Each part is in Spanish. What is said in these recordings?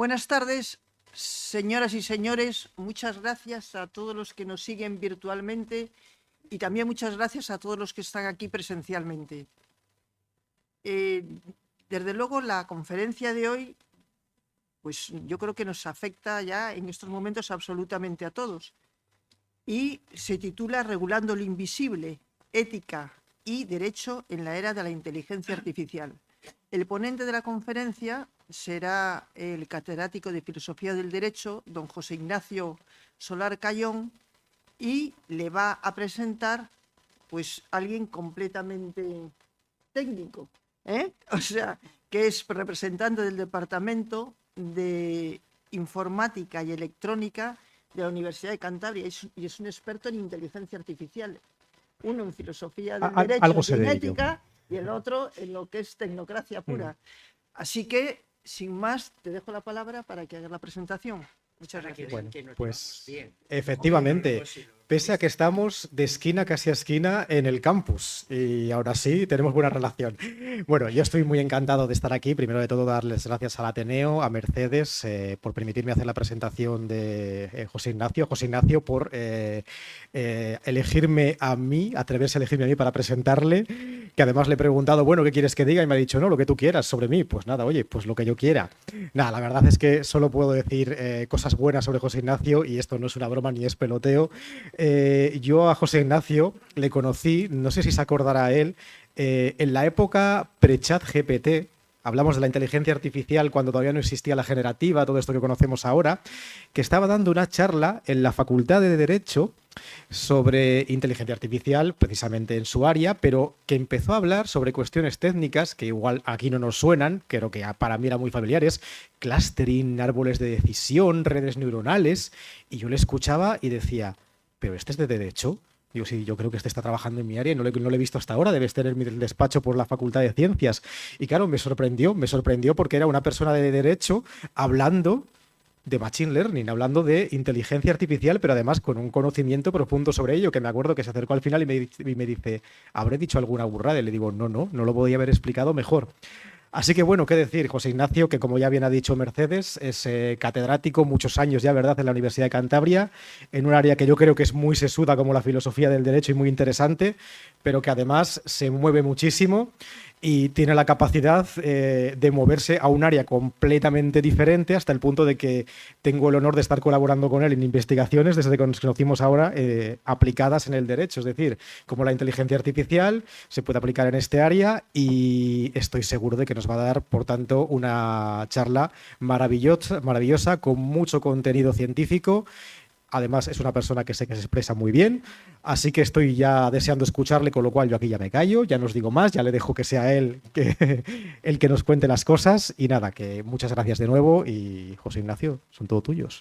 Buenas tardes, señoras y señores. Muchas gracias a todos los que nos siguen virtualmente y también muchas gracias a todos los que están aquí presencialmente. Desde luego, la conferencia de hoy, pues yo creo que nos afecta ya en estos momentos absolutamente a todos. Y se titula Regulando lo invisible, ética y derecho en la era de la inteligencia artificial. El ponente de la conferencia será el catedrático de Filosofía del Derecho, don José Ignacio Solar Cayón, y le va a presentar pues alguien completamente técnico, o sea, que es representante del Departamento de Informática y Electrónica de la Universidad de Cantabria y es un experto en inteligencia artificial. Uno en filosofía del derecho Algo y sé en de ello. ética y el otro en lo que es tecnocracia pura. Así que, sin más, te dejo la palabra para que hagas la presentación. Muchas gracias. Bueno, pues efectivamente, pese a que estamos de esquina casi a esquina en el campus y ahora sí tenemos buena relación. Bueno, yo estoy muy encantado de estar aquí. Primero de todo, darles gracias al Ateneo, a Mercedes, por permitirme hacer la presentación de José Ignacio. José Ignacio por elegirme a mí, atreverse a elegirme a mí para presentarle, que además le he preguntado, bueno, ¿qué quieres que diga? Y me ha dicho, no, lo que tú quieras sobre mí. Pues nada, oye, pues lo que yo quiera. Nada, la verdad es que solo puedo decir cosas buenas sobre José Ignacio y esto no es una broma ni es peloteo. Yo a José Ignacio le conocí, no sé si se acordará él, en la época pre-chat GPT. Hablamos de la inteligencia artificial cuando todavía no existía la generativa, todo esto que conocemos ahora, que estaba dando una charla en la Facultad de Derecho sobre inteligencia artificial, precisamente en su área, pero que empezó a hablar sobre cuestiones técnicas que igual aquí no nos suenan, creo que para mí eran muy familiares, clustering, árboles de decisión, redes neuronales, y yo le escuchaba y decía, ¿pero este es de derecho? Digo, sí, yo creo que este está trabajando en mi área y no le he visto hasta ahora, debe estar en mi despacho por la Facultad de Ciencias. Y claro, me sorprendió porque era una persona de derecho hablando de Machine Learning, hablando de inteligencia artificial, pero además con un conocimiento profundo sobre ello, que me acuerdo que se acercó al final y me dice, ¿habré dicho alguna burrada? Y le digo, no lo podía haber explicado mejor. Así que bueno, qué decir, José Ignacio, que como ya bien ha dicho Mercedes, es catedrático muchos años ya, ¿verdad?, en la Universidad de Cantabria, en un área que yo creo que es muy sesuda como la filosofía del derecho y muy interesante, pero que además se mueve muchísimo y tiene la capacidad de moverse a un área completamente diferente hasta el punto de que tengo el honor de estar colaborando con él en investigaciones desde que nos conocimos ahora aplicadas en el derecho, es decir, como la inteligencia artificial se puede aplicar en este área y estoy seguro de que nos va a dar, por tanto, una charla maravillosa con mucho contenido científico. Además, es una persona que sé que se expresa muy bien, así que estoy ya deseando escucharle, con lo cual yo aquí ya me callo, ya no os digo más, ya le dejo que sea él el que nos cuente las cosas. Y nada, que muchas gracias de nuevo y José Ignacio, son todo tuyos.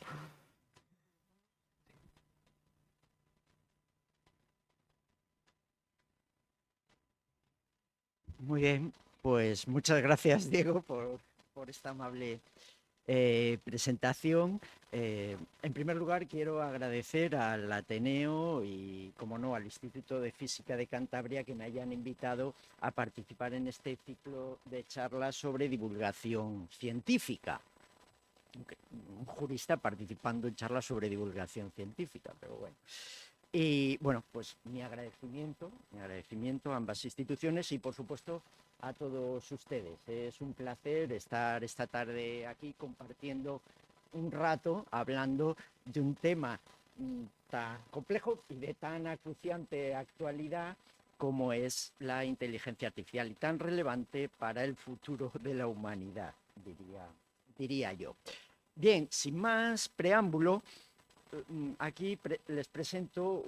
Muy bien, pues muchas gracias, Diego, por esta amable presentación. En primer lugar, quiero agradecer al Ateneo y, como no, al Instituto de Física de Cantabria que me hayan invitado a participar en este ciclo de charlas sobre divulgación científica. Un jurista participando en charlas sobre divulgación científica, pero bueno. Y bueno, pues mi agradecimiento a ambas instituciones y por supuesto a todos ustedes. Es un placer estar esta tarde aquí compartiendo un rato hablando de un tema tan complejo y de tan acuciante actualidad como es la inteligencia artificial y tan relevante para el futuro de la humanidad, diría yo. Bien, sin más preámbulo, aquí les presento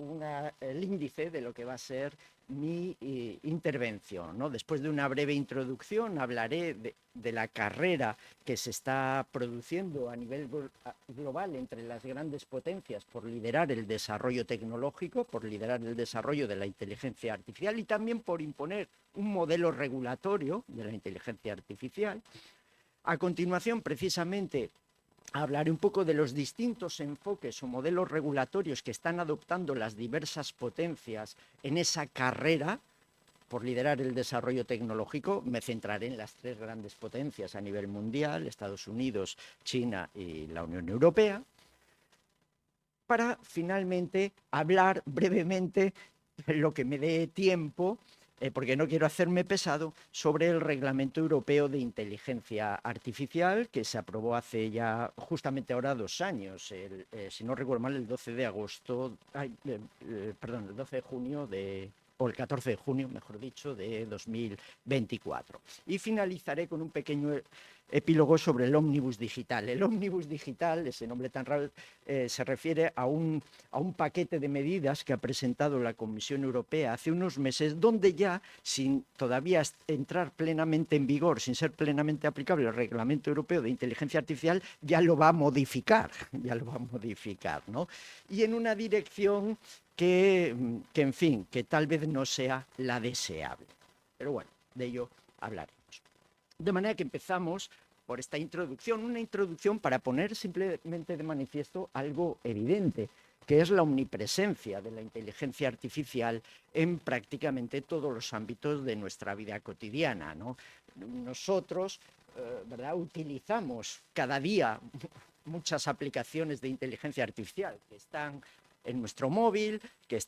el índice de lo que va a ser mi intervención, ¿no? Después de una breve introducción hablaré de la carrera que se está produciendo a nivel global entre las grandes potencias por liderar el desarrollo tecnológico, por liderar el desarrollo de la inteligencia artificial y también por imponer un modelo regulatorio de la inteligencia artificial. A continuación, precisamente, hablaré un poco de los distintos enfoques o modelos regulatorios que están adoptando las diversas potencias en esa carrera por liderar el desarrollo tecnológico, me centraré en las 3 grandes potencias a nivel mundial, Estados Unidos, China y la Unión Europea, para finalmente hablar brevemente, lo que me dé tiempo, porque no quiero hacerme pesado, sobre el Reglamento Europeo de Inteligencia Artificial, que se aprobó hace ya justamente ahora 2 años, si no recuerdo mal, el 12 de agosto, perdón, el 12 de junio o el 14 de junio, mejor dicho, de 2024. Y finalizaré con un pequeño epílogo sobre el ómnibus digital. El ómnibus digital, ese nombre tan raro, se refiere a un paquete de medidas que ha presentado la Comisión Europea hace unos meses, donde ya, sin todavía entrar plenamente en vigor, sin ser plenamente aplicable el Reglamento Europeo de Inteligencia Artificial, ya lo va a modificar, ¿no? Y en una dirección que, en fin, que tal vez no sea la deseable. Pero bueno, de ello hablaremos. De manera que empezamos por esta introducción, una introducción para poner simplemente de manifiesto algo evidente, que es la omnipresencia de la inteligencia artificial en prácticamente todos los ámbitos de nuestra vida cotidiana, ¿no? Nosotros, ¿verdad?, utilizamos cada día muchas aplicaciones de inteligencia artificial que están en nuestro móvil, que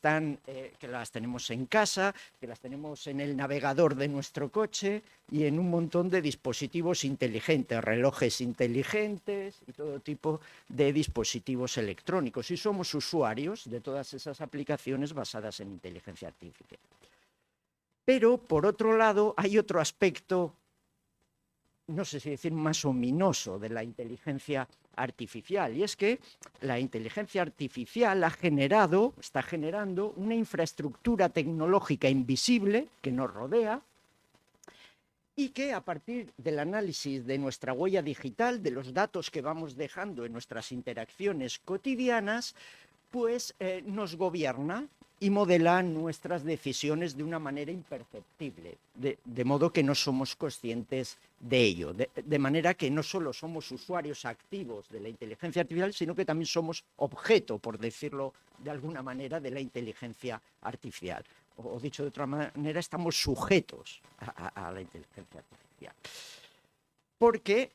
las tenemos en casa, que las tenemos en el navegador de nuestro coche y en un montón de dispositivos inteligentes, relojes inteligentes y todo tipo de dispositivos electrónicos. Y somos usuarios de todas esas aplicaciones basadas en inteligencia artificial. Pero, por otro lado, hay otro aspecto, no sé si decir más ominoso, de la inteligencia artificial, y es que la inteligencia artificial está generando una infraestructura tecnológica invisible que nos rodea y que, a partir del análisis de nuestra huella digital, de los datos que vamos dejando en nuestras interacciones cotidianas, pues nos gobierna y modela nuestras decisiones de una manera imperceptible, de modo que no somos conscientes de ello, de manera que no solo somos usuarios activos de la inteligencia artificial, sino que también somos objeto, por decirlo de alguna manera, de la inteligencia artificial. O dicho de otra manera, estamos sujetos a la inteligencia artificial. Porque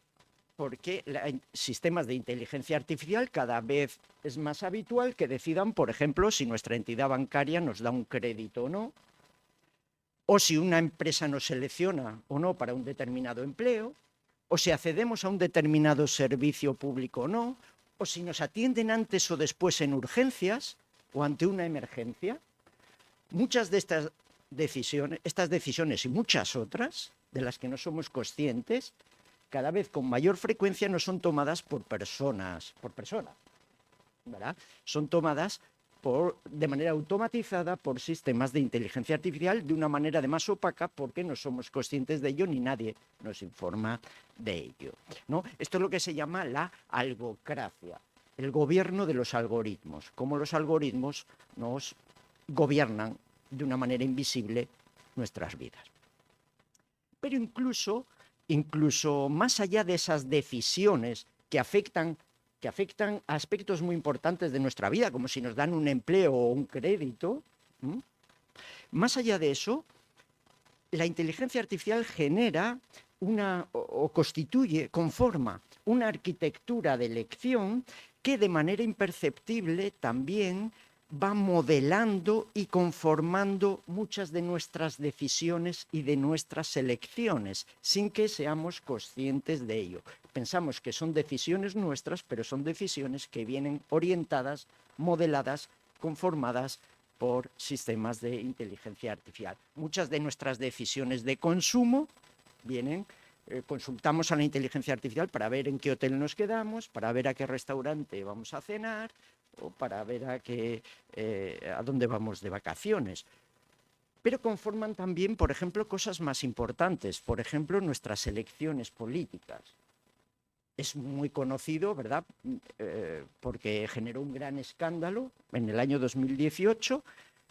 sistemas de inteligencia artificial cada vez es más habitual que decidan, por ejemplo, si nuestra entidad bancaria nos da un crédito o no, o si una empresa nos selecciona o no para un determinado empleo, o si accedemos a un determinado servicio público o no, o si nos atienden antes o después en urgencias o ante una emergencia. Muchas de estas decisiones y muchas otras, de las que no somos conscientes, cada vez con mayor frecuencia no son tomadas por personas, ¿verdad? Son tomadas de manera automatizada por sistemas de inteligencia artificial de una manera además opaca, porque no somos conscientes de ello ni nadie nos informa de ello, ¿no? Esto es lo que se llama la algocracia, el gobierno de los algoritmos, cómo los algoritmos nos gobiernan de una manera invisible nuestras vidas. Pero incluso más allá de esas decisiones que afectan a aspectos muy importantes de nuestra vida, como si nos dan un empleo o un crédito, más allá de eso, la inteligencia artificial genera conforma una arquitectura de elección que de manera imperceptible también va modelando y conformando muchas de nuestras decisiones y de nuestras elecciones, sin que seamos conscientes de ello. Pensamos que son decisiones nuestras, pero son decisiones que vienen orientadas, modeladas, conformadas por sistemas de inteligencia artificial. Muchas de nuestras decisiones de consumo consultamos a la inteligencia artificial para ver en qué hotel nos quedamos, para ver a qué restaurante vamos a cenar, o para ver a dónde vamos de vacaciones. Pero conforman también, por ejemplo, cosas más importantes, por ejemplo, nuestras elecciones políticas. Es muy conocido, ¿verdad?, porque generó un gran escándalo en el año 2018,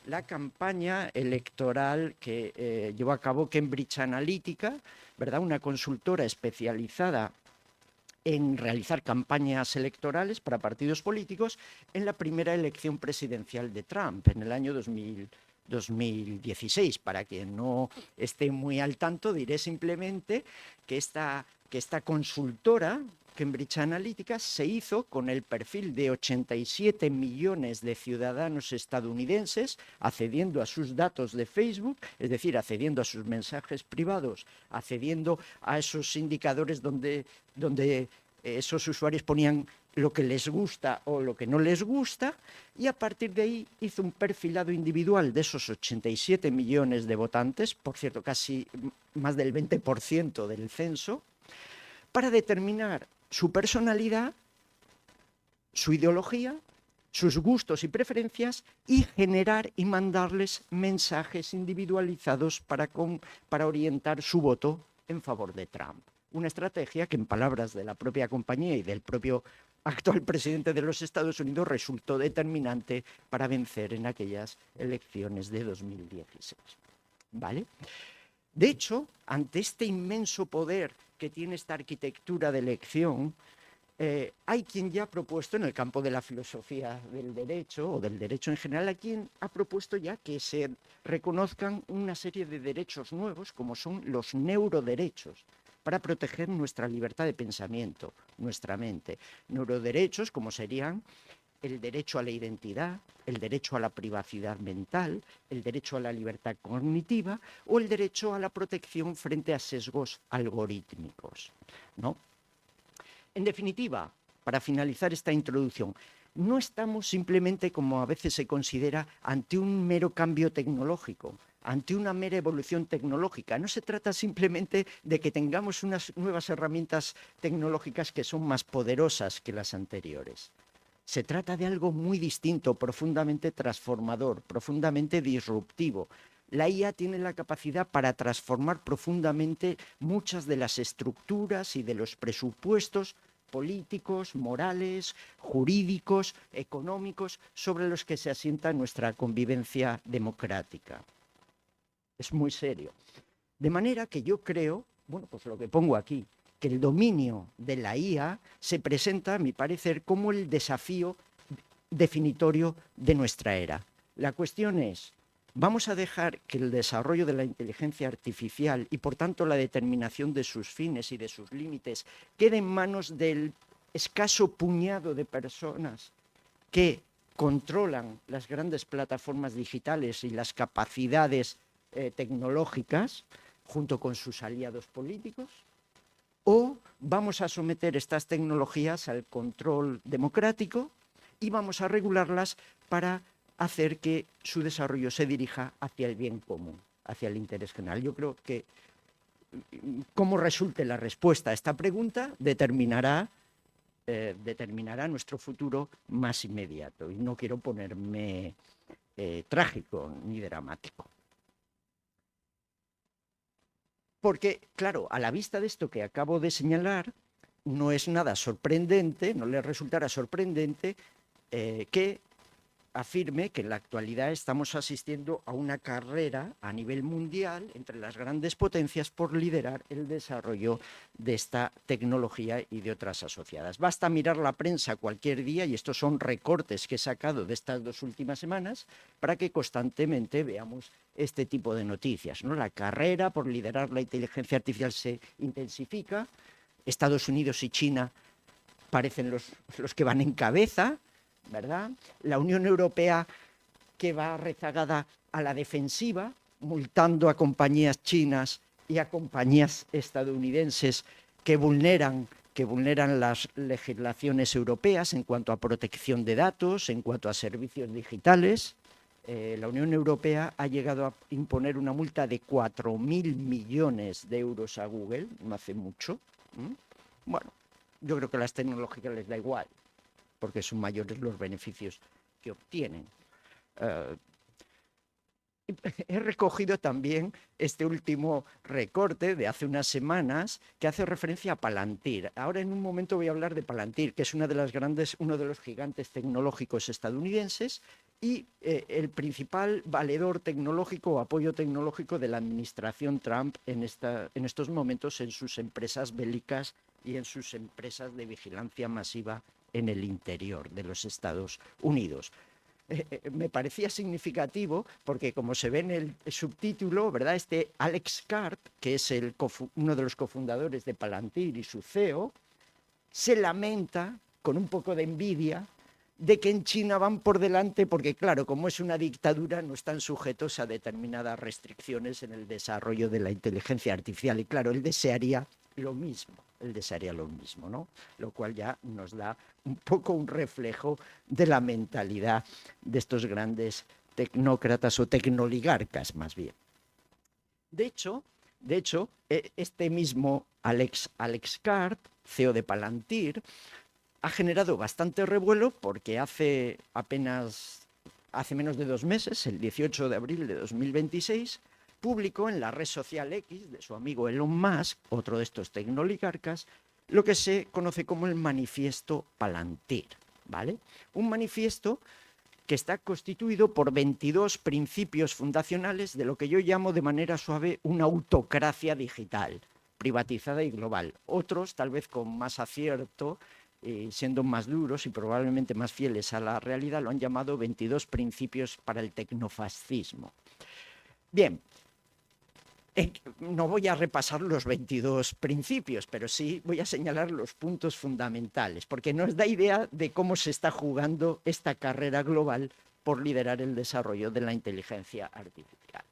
la campaña electoral que llevó a cabo Cambridge Analytica, ¿verdad?, una consultora especializada en realizar campañas electorales para partidos políticos en la primera elección presidencial de Trump en el año 2016. 2016. Para quien no esté muy al tanto, diré simplemente que esta consultora, Cambridge Analytica, se hizo con el perfil de 87 millones de ciudadanos estadounidenses, accediendo a sus datos de Facebook, es decir, accediendo a sus mensajes privados, accediendo a esos indicadores donde esos usuarios ponían lo que les gusta o lo que no les gusta, y a partir de ahí hizo un perfilado individual de esos 87 millones de votantes, por cierto, casi más del 20% del censo, para determinar su personalidad, su ideología, sus gustos y preferencias, y generar y mandarles mensajes individualizados para orientar su voto en favor de Trump. Una estrategia que, en palabras de la propia compañía y del propio actual presidente de los Estados Unidos, resultó determinante para vencer en aquellas elecciones de 2016. ¿Vale? De hecho, ante este inmenso poder que tiene esta arquitectura de elección, hay quien ya ha propuesto, en el campo de la filosofía del derecho o del derecho en general, hay quien ha propuesto ya que se reconozcan una serie de derechos nuevos, como son los neuroderechos, para proteger nuestra libertad de pensamiento, nuestra mente. Neuroderechos como serían el derecho a la identidad, el derecho a la privacidad mental, el derecho a la libertad cognitiva o el derecho a la protección frente a sesgos algorítmicos, ¿no? En definitiva, para finalizar esta introducción, no estamos simplemente, como a veces se considera, ante un mero cambio tecnológico, ante una mera evolución tecnológica. No se trata simplemente de que tengamos unas nuevas herramientas tecnológicas que son más poderosas que las anteriores. Se trata de algo muy distinto, profundamente transformador, profundamente disruptivo. La IA tiene la capacidad para transformar profundamente muchas de las estructuras y de los presupuestos políticos, morales, jurídicos, económicos, sobre los que se asienta nuestra convivencia democrática. Es muy serio. De manera que yo creo, bueno, pues lo que pongo aquí, que el dominio de la IA se presenta, a mi parecer, como el desafío definitorio de nuestra era. La cuestión es, ¿vamos a dejar que el desarrollo de la inteligencia artificial y, por tanto, la determinación de sus fines y de sus límites quede en manos del escaso puñado de personas que controlan las grandes plataformas digitales y las capacidades tecnológicas, junto con sus aliados políticos? ¿O vamos a someter estas tecnologías al control democrático y vamos a regularlas para hacer que su desarrollo se dirija hacia el bien común, hacia el interés general? Yo creo que cómo resulte la respuesta a esta pregunta determinará nuestro futuro más inmediato. Y no quiero ponerme trágico ni dramático. Porque, claro, a la vista de esto que acabo de señalar, no es nada sorprendente, no le resultará sorprendente que afirme que en la actualidad estamos asistiendo a una carrera a nivel mundial entre las grandes potencias por liderar el desarrollo de esta tecnología y de otras asociadas. Basta mirar la prensa cualquier día, y estos son recortes que he sacado de estas 2 últimas semanas, para que constantemente veamos este tipo de noticias, ¿no? La carrera por liderar la inteligencia artificial se intensifica. Estados Unidos y China parecen los que van en cabeza, ¿verdad? La Unión Europea, que va rezagada a la defensiva, multando a compañías chinas y a compañías estadounidenses que vulneran las legislaciones europeas en cuanto a protección de datos, en cuanto a servicios digitales. La Unión Europea ha llegado a imponer una multa de 4.000 millones de euros a Google, no hace mucho. Bueno, yo creo que a las tecnológicas les da igual, porque son mayores los beneficios que obtienen. He recogido también este último recorte de hace unas semanas que hace referencia a Palantir. Ahora en un momento voy a hablar de Palantir, que es uno de los gigantes tecnológicos estadounidenses y el principal valedor tecnológico o apoyo tecnológico de la administración Trump en estos momentos en sus empresas bélicas y en sus empresas de vigilancia masiva en el interior de los Estados Unidos. me parecía significativo porque, como se ve en el subtítulo, ¿verdad? Este Alex Karp, que es uno de los cofundadores de Palantir y su CEO, se lamenta con un poco de envidia de que en China van por delante porque, claro, como es una dictadura, no están sujetos a determinadas restricciones en el desarrollo de la inteligencia artificial. Y claro, él desearía lo mismo, ¿no? Lo cual ya nos da un poco un reflejo de la mentalidad de estos grandes tecnócratas o tecnoligarcas, más bien. De hecho, este mismo Alex Karp, CEO de Palantir, ha generado bastante revuelo porque hace menos de 2 meses, el 18 de abril de 2026, publicó en la red social X de su amigo Elon Musk, otro de estos tecnoligarcas, lo que se conoce como el Manifiesto Palantir, ¿vale? Un manifiesto que está constituido por 22 principios fundacionales de lo que yo llamo de manera suave una autocracia digital, privatizada y global. Otros, tal vez con más acierto, siendo más duros y probablemente más fieles a la realidad, lo han llamado 22 principios para el tecnofascismo. Bien, no voy a repasar los 22 principios, pero sí voy a señalar los puntos fundamentales, porque nos da idea de cómo se está jugando esta carrera global por liderar el desarrollo de la inteligencia artificial.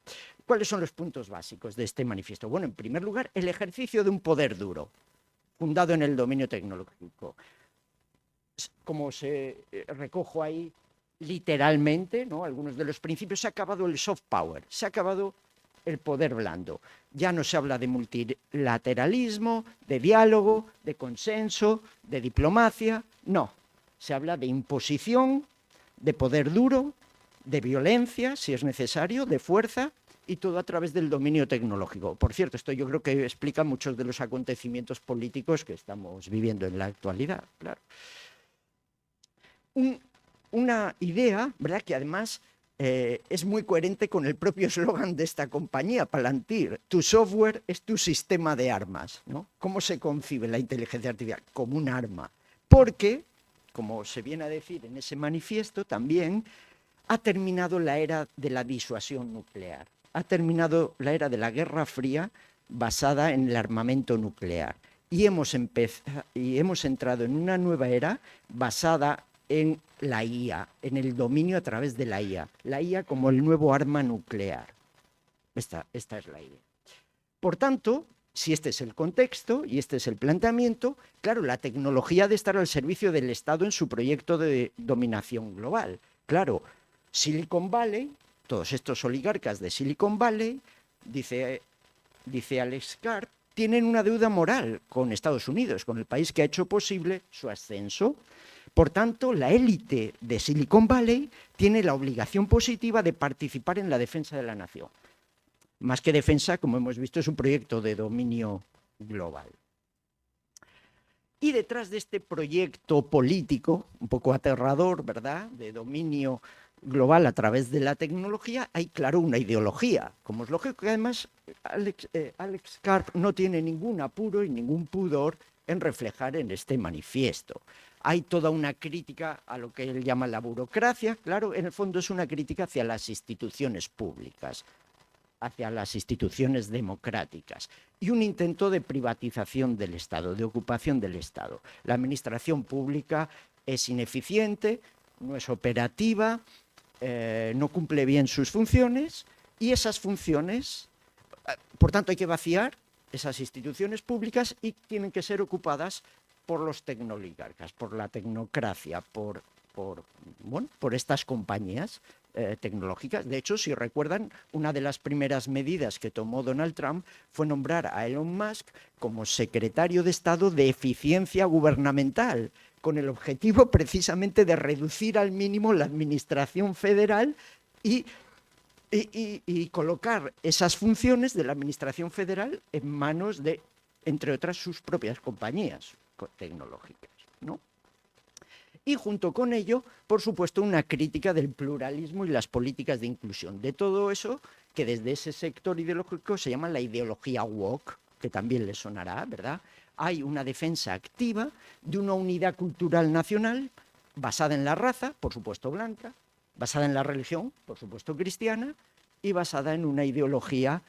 ¿Cuáles son los puntos básicos de este manifiesto? Bueno, en primer lugar, el ejercicio de un poder duro, fundado en el dominio tecnológico. Como se recojo ahí literalmente, ¿no?, algunos de los principios, se ha acabado el soft power, se ha acabado el poder blando. Ya no se habla de multilateralismo, de diálogo, de consenso, de diplomacia, no. Se habla de imposición, de poder duro, de violencia, si es necesario, de fuerza, y todo a través del dominio tecnológico. Por cierto, esto yo creo que explica muchos de los acontecimientos políticos que estamos viviendo en la actualidad, claro. Una idea, ¿verdad?, que además es muy coherente con el propio eslogan de esta compañía, Palantir: tu software es tu sistema de armas, ¿no? ¿Cómo se concibe la inteligencia artificial? Como un arma. Porque, como se viene a decir en ese manifiesto también, ha terminado la era de la disuasión nuclear. Ha terminado la era de la Guerra Fría basada en el armamento nuclear. Y hemos entrado en una nueva era basada en la IA, en el dominio a través de la IA. La IA como el nuevo arma nuclear. Esta es la idea. Por tanto, si este es el contexto y este es el planteamiento, claro, la tecnología ha de estar al servicio del Estado en su proyecto de dominación global. Claro, Silicon Valley, todos estos oligarcas de Silicon Valley, dice Alex Karp, tienen una deuda moral con Estados Unidos, con el país que ha hecho posible su ascenso. Por tanto, la élite de Silicon Valley tiene la obligación positiva de participar en la defensa de la nación. Más que defensa, como hemos visto, es un proyecto de dominio global. Y detrás de este proyecto político, un poco aterrador, ¿verdad?, de dominio global a través de la tecnología, hay, claro, una ideología. Como es lógico, que además Alex Karp no tiene ningún apuro y ningún pudor en reflejar en este manifiesto. Hay toda una crítica a lo que él llama la burocracia. Claro, en el fondo es una crítica hacia las instituciones públicas, hacia las instituciones democráticas, y un intento de privatización del Estado, de ocupación del Estado. La administración pública es ineficiente, no es operativa, no cumple bien sus funciones, y esas funciones, por tanto, hay que vaciar esas instituciones públicas y tienen que ser ocupadas por los tecnoligarcas, por la tecnocracia, por estas compañías tecnológicas. De hecho, si recuerdan, una de las primeras medidas que tomó Donald Trump fue nombrar a Elon Musk como secretario de Estado de Eficiencia Gubernamental, con el objetivo precisamente de reducir al mínimo la administración federal y colocar esas funciones de la administración federal en manos de, entre otras, sus propias compañías tecnológicas, ¿no? Y junto con ello, por supuesto, una crítica del pluralismo y las políticas de inclusión. De todo eso que desde ese sector ideológico se llama la ideología woke, que también les sonará, ¿verdad? Hay una defensa activa de una unidad cultural nacional basada en la raza, por supuesto blanca, basada en la religión, por supuesto cristiana, y basada en una ideología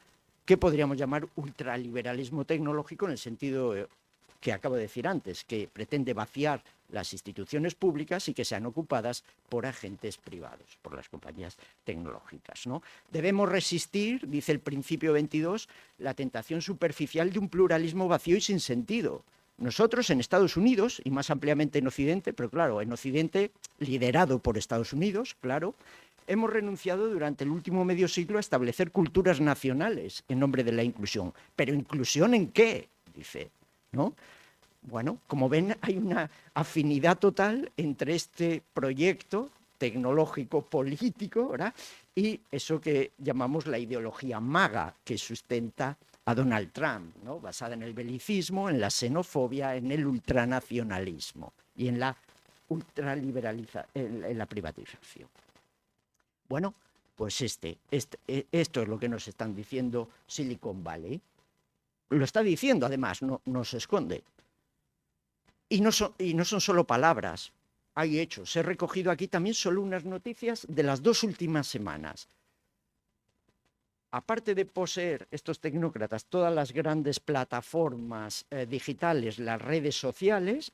que podríamos llamar ultraliberalismo tecnológico en el sentido que acabo de decir antes, que pretende vaciar las instituciones públicas y que sean ocupadas por agentes privados, por las compañías tecnológicas, ¿no? Debemos resistir, dice el principio 22, la tentación superficial de un pluralismo vacío y sin sentido. Nosotros en Estados Unidos, y más ampliamente en Occidente, pero claro, en Occidente liderado por Estados Unidos, claro, hemos renunciado durante el último medio siglo a establecer culturas nacionales en nombre de la inclusión. ¿Pero inclusión en qué? Dice, ¿no? Bueno, como ven, hay una afinidad total entre este proyecto tecnológico político, ¿verdad?, y eso que llamamos la ideología MAGA, que sustenta a Donald Trump, ¿no?, basada en el belicismo, en la xenofobia, en el ultranacionalismo y en la en la privatización. Bueno, pues esto es lo que nos están diciendo Silicon Valley. Lo está diciendo, además, no se esconde. Y no son solo palabras, hay hechos. He recogido aquí también solo unas noticias de las 2 últimas semanas. Aparte de poseer estos tecnócratas todas las grandes plataformas digitales, las redes sociales,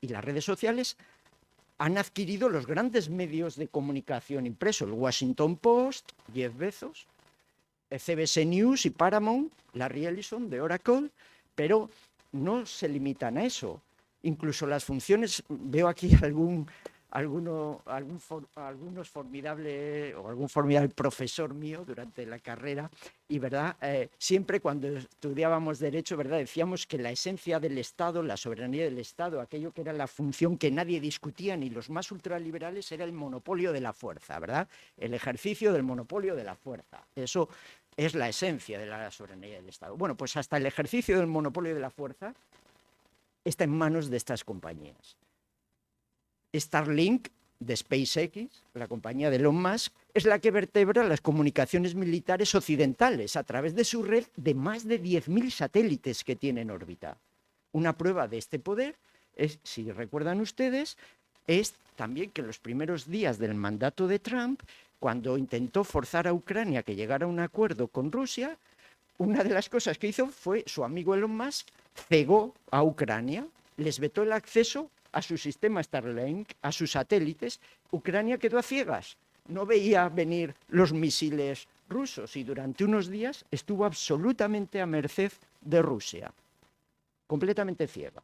han adquirido los grandes medios de comunicación impresos, el Washington Post, Jeff Bezos, CBS News y Paramount, Larry Ellison de Oracle, pero no se limitan a eso. Incluso las funciones, veo aquí algún formidable profesor mío durante la carrera, y verdad, siempre cuando estudiábamos derecho, verdad, decíamos que la esencia del Estado, la soberanía del Estado, aquello que era la función que nadie discutía, ni los más ultraliberales, era el monopolio de la fuerza, verdad, el ejercicio del monopolio de la fuerza. Eso es la esencia de la soberanía del Estado. Bueno, pues hasta el ejercicio del monopolio de la fuerza está en manos de estas compañías. Starlink de SpaceX, la compañía de Elon Musk, es la que vertebra las comunicaciones militares occidentales a través de su red de más de 10.000 satélites que tiene en órbita. Una prueba de este poder es, si recuerdan ustedes, es también que en los primeros días del mandato de Trump, cuando intentó forzar a Ucrania a que llegara a un acuerdo con Rusia, una de las cosas que hizo fue su amigo Elon Musk cegó a Ucrania, les vetó el acceso a su sistema Starlink, a sus satélites. Ucrania quedó a ciegas, no veía venir los misiles rusos y durante unos días estuvo absolutamente a merced de Rusia, completamente ciega.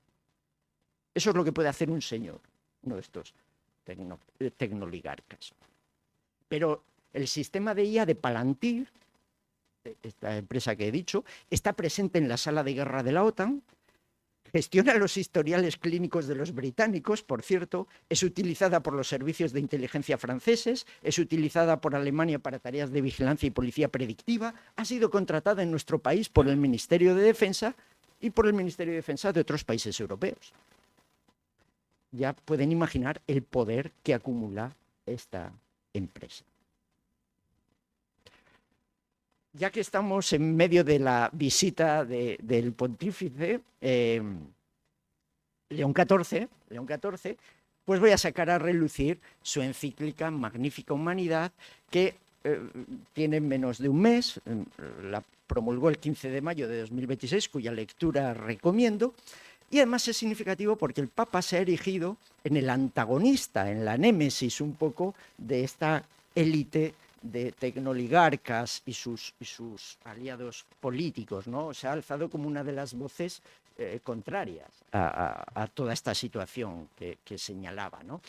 Eso es lo que puede hacer un señor, uno de estos tecnoligarcas. Pero el sistema de IA de Palantir, esta empresa que he dicho, está presente en la sala de guerra de la OTAN, gestiona los historiales clínicos de los británicos, por cierto, es utilizada por los servicios de inteligencia franceses, es utilizada por Alemania para tareas de vigilancia y policía predictiva, ha sido contratada en nuestro país por el Ministerio de Defensa y por el Ministerio de Defensa de otros países europeos. Ya pueden imaginar el poder que acumula esta empresa. Ya que estamos en medio de la visita del pontífice León XIV, pues voy a sacar a relucir su encíclica Magnífica Humanidad, que tiene menos de un mes, la promulgó el 15 de mayo de 2026, cuya lectura recomiendo, y además es significativo porque el Papa se ha erigido en el antagonista, en la némesis un poco de esta élite de tecnoligarcas y sus aliados políticos, ¿no? Se ha alzado como una de las voces contrarias a toda esta situación que señalaba, ¿no?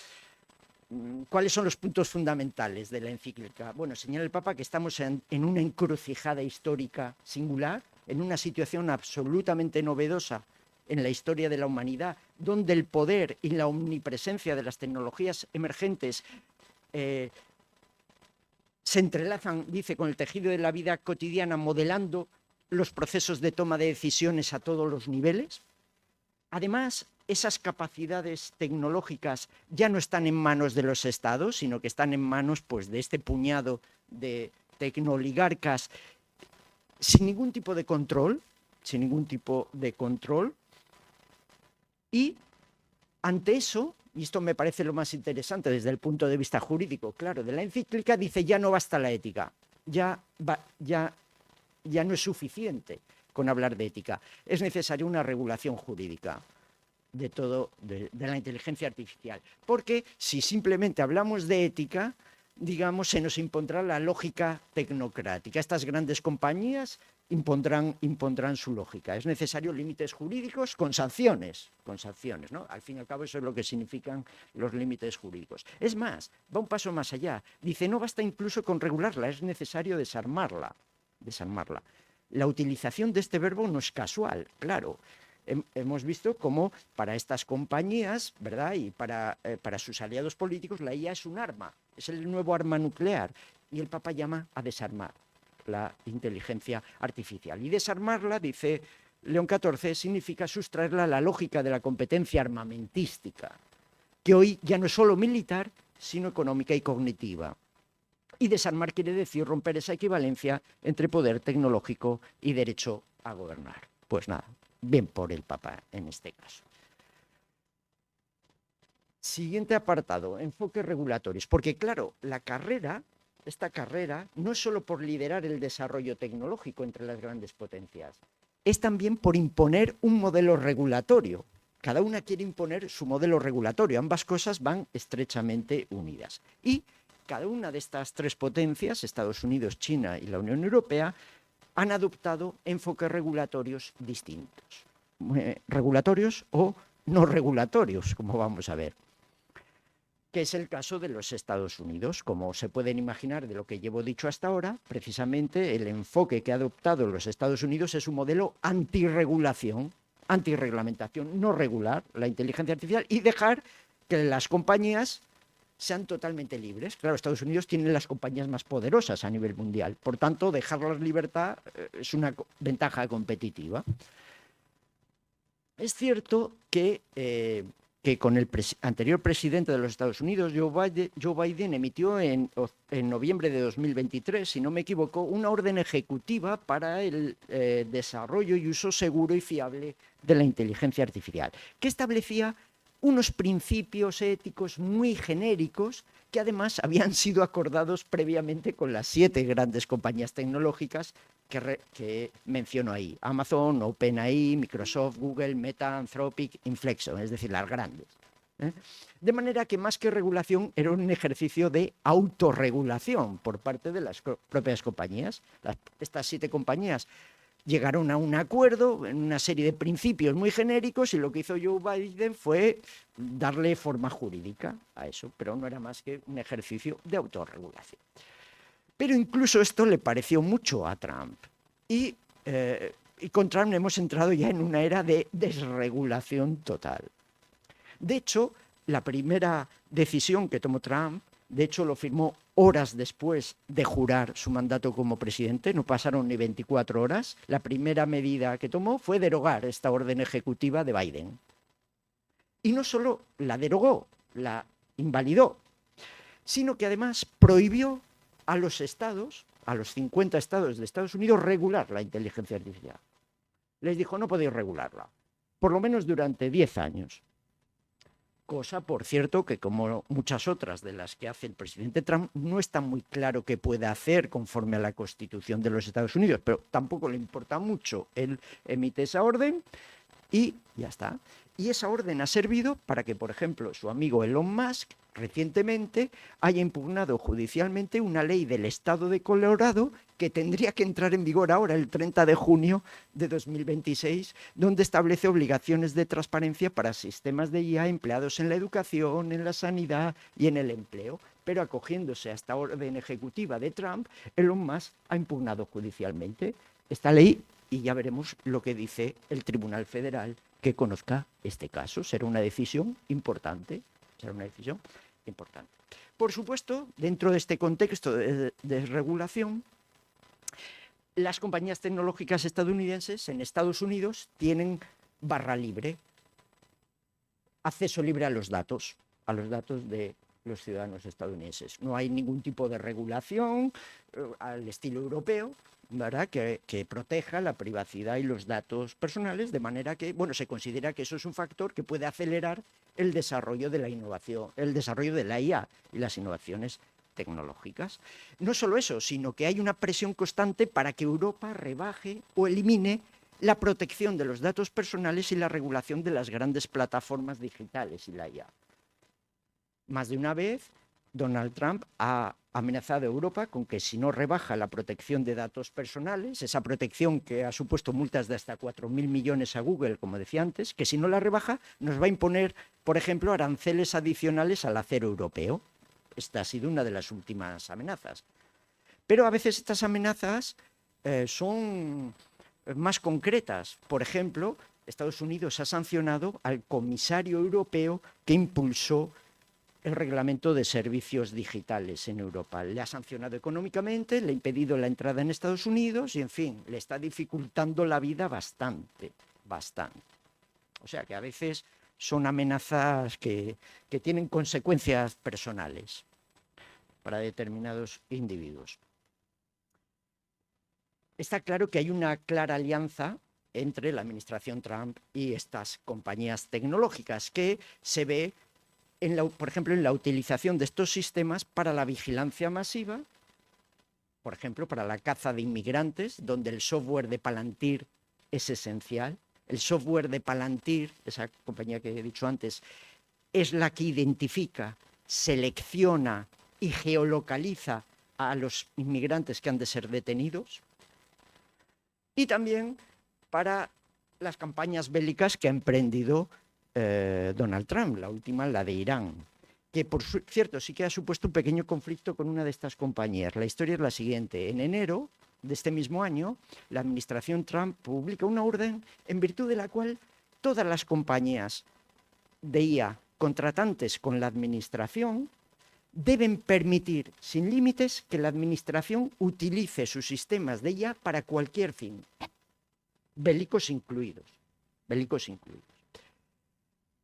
¿Cuáles son los puntos fundamentales de la encíclica? Bueno, señala el Papa que estamos en una encrucijada histórica singular, en una situación absolutamente novedosa en la historia de la humanidad, donde el poder y la omnipresencia de las tecnologías emergentes se entrelazan, dice, con el tejido de la vida cotidiana, modelando los procesos de toma de decisiones a todos los niveles. Además, esas capacidades tecnológicas ya no están en manos de los estados, sino que están en manos, pues, de este puñado de tecnoligarcas sin ningún tipo de control, y ante eso, y esto me parece lo más interesante desde el punto de vista jurídico, claro, de la encíclica, dice ya no basta la ética, ya no es suficiente con hablar de ética, es necesaria una regulación jurídica de todo, de la inteligencia artificial. Porque si simplemente hablamos de ética, digamos, se nos impondrá la lógica tecnocrática. Estas grandes compañías impondrán su lógica. Es necesario límites jurídicos con sanciones, ¿no? Al fin y al cabo eso es lo que significan los límites jurídicos. Es más, va un paso más allá. Dice, no basta incluso con regularla, es necesario desarmarla. La utilización de este verbo no es casual, claro. Hemos visto cómo para estas compañías, ¿verdad? Y para sus aliados políticos, la IA es un arma, es el nuevo arma nuclear. Y el Papa llama a desarmar la inteligencia artificial. Y desarmarla, dice León XIV, significa sustraerla a la lógica de la competencia armamentística, que hoy ya no es solo militar, sino económica y cognitiva. Y desarmar quiere decir romper esa equivalencia entre poder tecnológico y derecho a gobernar. Pues nada, bien por el Papa en este caso. Siguiente apartado, enfoques regulatorios. Porque claro, esta carrera, no es solo por liderar el desarrollo tecnológico entre las grandes potencias, es también por imponer un modelo regulatorio. Cada una quiere imponer su modelo regulatorio. Ambas cosas van estrechamente unidas. Y cada una de estas tres potencias, Estados Unidos, China y la Unión Europea, han adoptado enfoques regulatorios distintos. Regulatorios o no regulatorios, como vamos a ver. Que es el caso de los Estados Unidos. Como se pueden imaginar de lo que llevo dicho hasta ahora, precisamente el enfoque que ha adoptado los Estados Unidos es un modelo antirregulación, antirreglamentación, no regular la inteligencia artificial y dejar que las compañías sean totalmente libres. Claro, Estados Unidos tiene las compañías más poderosas a nivel mundial, por tanto, dejarlas libertad es una ventaja competitiva. Es cierto que con el anterior presidente de los Estados Unidos, Joe Biden, emitió en noviembre de 2023, si no me equivoco, una orden ejecutiva para el desarrollo y uso seguro y fiable de la inteligencia artificial, que establecía unos principios éticos muy genéricos que además habían sido acordados previamente con las 7 grandes compañías tecnológicas que menciono ahí: Amazon, OpenAI, Microsoft, Google, Meta, Anthropic, Inflexion, es decir, las grandes. De manera que más que regulación era un ejercicio de autorregulación por parte de las propias compañías. Estas 7 compañías llegaron a un acuerdo en una serie de principios muy genéricos y lo que hizo Joe Biden fue darle forma jurídica a eso, pero no era más que un ejercicio de autorregulación. Pero incluso esto le pareció mucho a Trump y con Trump hemos entrado ya en una era de desregulación total. De hecho, la primera decisión que tomó Trump, de hecho lo firmó horas después de jurar su mandato como presidente, no pasaron ni 24 horas, la primera medida que tomó fue derogar esta orden ejecutiva de Biden. Y no solo la derogó, la invalidó, sino que además prohibió a los estados, a los 50 estados de Estados Unidos, regular la inteligencia artificial. Les dijo, no podéis regularla, por lo menos durante 10 años. Cosa, por cierto, que como muchas otras de las que hace el presidente Trump, no está muy claro qué puede hacer conforme a la Constitución de los Estados Unidos, pero tampoco le importa mucho. Él emite esa orden y ya está. Y esa orden ha servido para que, por ejemplo, su amigo Elon Musk recientemente haya impugnado judicialmente una ley del estado de Colorado que tendría que entrar en vigor ahora, el 30 de junio de 2026, donde establece obligaciones de transparencia para sistemas de IA empleados en la educación, en la sanidad y en el empleo. Pero acogiéndose a esta orden ejecutiva de Trump, Elon Musk ha impugnado judicialmente esta ley y ya veremos lo que dice el Tribunal Federal que conozca este caso. Será una decisión importante. Por supuesto, dentro de este contexto de regulación, las compañías tecnológicas estadounidenses en Estados Unidos tienen barra libre, acceso libre a los datos de los ciudadanos estadounidenses. No hay ningún tipo de regulación al estilo europeo, ¿verdad? Que proteja la privacidad y los datos personales, de manera que, bueno, se considera que eso es un factor que puede acelerar el desarrollo de la innovación, el desarrollo de la IA y las innovaciones tecnológicas. No solo eso, sino que hay una presión constante para que Europa rebaje o elimine la protección de los datos personales y la regulación de las grandes plataformas digitales y la IA. Más de una vez, Donald Trump ha amenazado a Europa con que si no rebaja la protección de datos personales, esa protección que ha supuesto multas de hasta 4.000 millones a Google, como decía antes, que si no la rebaja nos va a imponer, por ejemplo, aranceles adicionales al acero europeo. Esta ha sido una de las últimas amenazas. Pero a veces estas amenazas son más concretas. Por ejemplo, Estados Unidos ha sancionado al comisario europeo que impulsó el reglamento de servicios digitales en Europa. Le ha sancionado económicamente, le ha impedido la entrada en Estados Unidos y, en fin, le está dificultando la vida bastante. O sea que a veces son amenazas que tienen consecuencias personales para determinados individuos. Está claro que hay una clara alianza entre la administración Trump y estas compañías tecnológicas que se ve por ejemplo, en la utilización de estos sistemas para la vigilancia masiva, por ejemplo, para la caza de inmigrantes, donde el software de Palantir es esencial. El software de Palantir, esa compañía que he dicho antes, es la que identifica, selecciona y geolocaliza a los inmigrantes que han de ser detenidos. Y también para las campañas bélicas que ha emprendido Donald Trump, la última, la de Irán, que por cierto sí que ha supuesto un pequeño conflicto con una de estas compañías. La historia es la siguiente. En enero de este mismo año, la administración Trump publica una orden en virtud de la cual todas las compañías de IA contratantes con la administración deben permitir sin límites que la administración utilice sus sistemas de IA para cualquier fin, bélicos incluidos.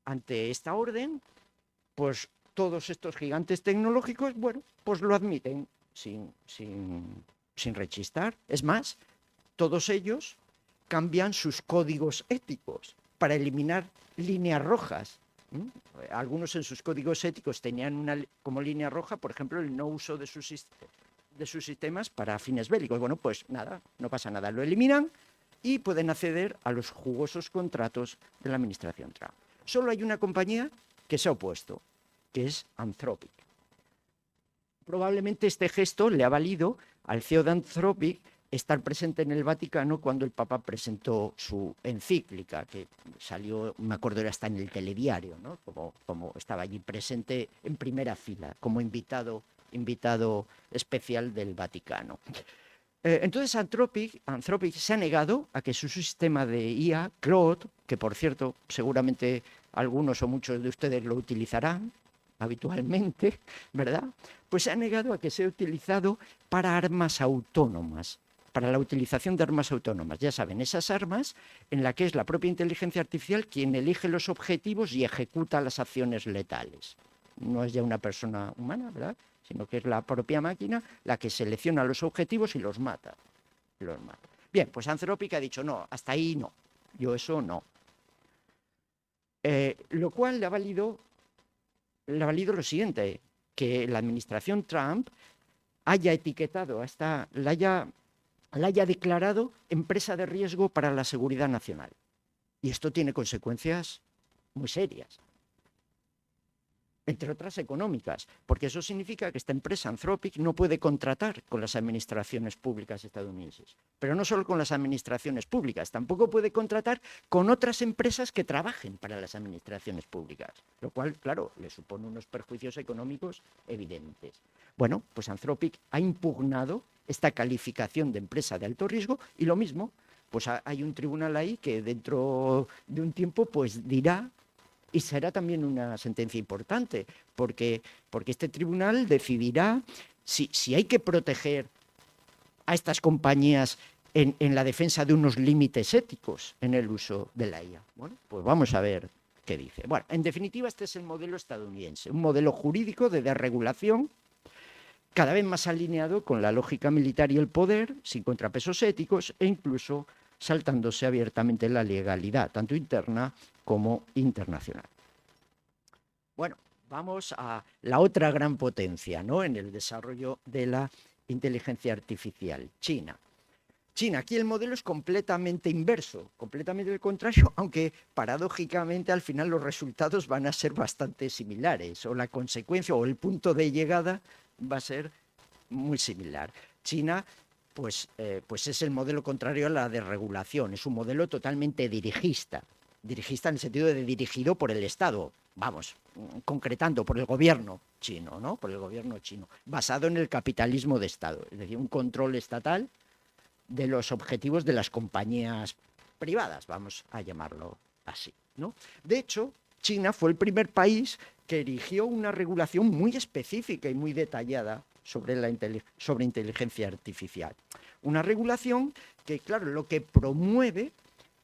Ante esta orden, pues todos estos gigantes tecnológicos, bueno, pues lo admiten sin rechistar. Es más, todos ellos cambian sus códigos éticos para eliminar líneas rojas. Algunos en sus códigos éticos tenían como línea roja, por ejemplo, el no uso de sus sistemas para fines bélicos. Bueno, pues nada, no pasa nada, lo eliminan y pueden acceder a los jugosos contratos de la administración Trump. Solo hay una compañía que se ha opuesto, que es Anthropic. Probablemente este gesto le ha valido al CEO de Anthropic estar presente en el Vaticano cuando el Papa presentó su encíclica, que salió, me acuerdo, era hasta en el telediario, ¿no? Como estaba allí presente en primera fila, como invitado especial del Vaticano. Entonces Anthropic se ha negado a que su sistema de IA, Claude, que por cierto seguramente algunos o muchos de ustedes lo utilizarán habitualmente, ¿verdad? Pues se ha negado a que sea utilizado para armas autónomas, para la utilización de armas autónomas. Ya saben, esas armas en las que es la propia inteligencia artificial quien elige los objetivos y ejecuta las acciones letales. No es ya una persona humana, ¿verdad?, sino que es la propia máquina la que selecciona los objetivos y los mata. Bien, pues Anthropic ha dicho, no, hasta ahí no, yo eso no. Lo cual le ha valido lo siguiente, que la administración Trump haya etiquetado, la haya declarado empresa de riesgo para la seguridad nacional. Y esto tiene consecuencias muy serias, entre otras económicas, porque eso significa que esta empresa Anthropic no puede contratar con las administraciones públicas estadounidenses. Pero no solo con las administraciones públicas, tampoco puede contratar con otras empresas que trabajen para las administraciones públicas, lo cual, claro, le supone unos perjuicios económicos evidentes. Bueno, pues Anthropic ha impugnado esta calificación de empresa de alto riesgo y lo mismo, pues hay un tribunal ahí que dentro de un tiempo pues dirá. Y será también una sentencia importante, porque este tribunal decidirá si hay que proteger a estas compañías en la defensa de unos límites éticos en el uso de la IA. Bueno, pues vamos a ver qué dice. Bueno, en definitiva, este es el modelo estadounidense, un modelo jurídico de desregulación cada vez más alineado con la lógica militar y el poder, sin contrapesos éticos e incluso saltándose abiertamente la legalidad, tanto interna como internacional. Bueno, vamos a la otra gran potencia, ¿no?, en el desarrollo de la inteligencia artificial, China. China, aquí el modelo es completamente inverso, completamente el contrario, aunque paradójicamente al final los resultados van a ser bastante similares, o la consecuencia o el punto de llegada va a ser muy similar. China, pues es el modelo contrario a la desregulación, es un modelo totalmente dirigista en el sentido de dirigido por el Estado, vamos, concretando por el gobierno chino, ¿no?, por el gobierno chino, basado en el capitalismo de Estado, es decir, un control estatal de los objetivos de las compañías privadas, vamos a llamarlo así, ¿no? De hecho, China fue el primer país que erigió una regulación muy específica y muy detallada sobre inteligencia artificial. Una regulación que, claro, lo que promueve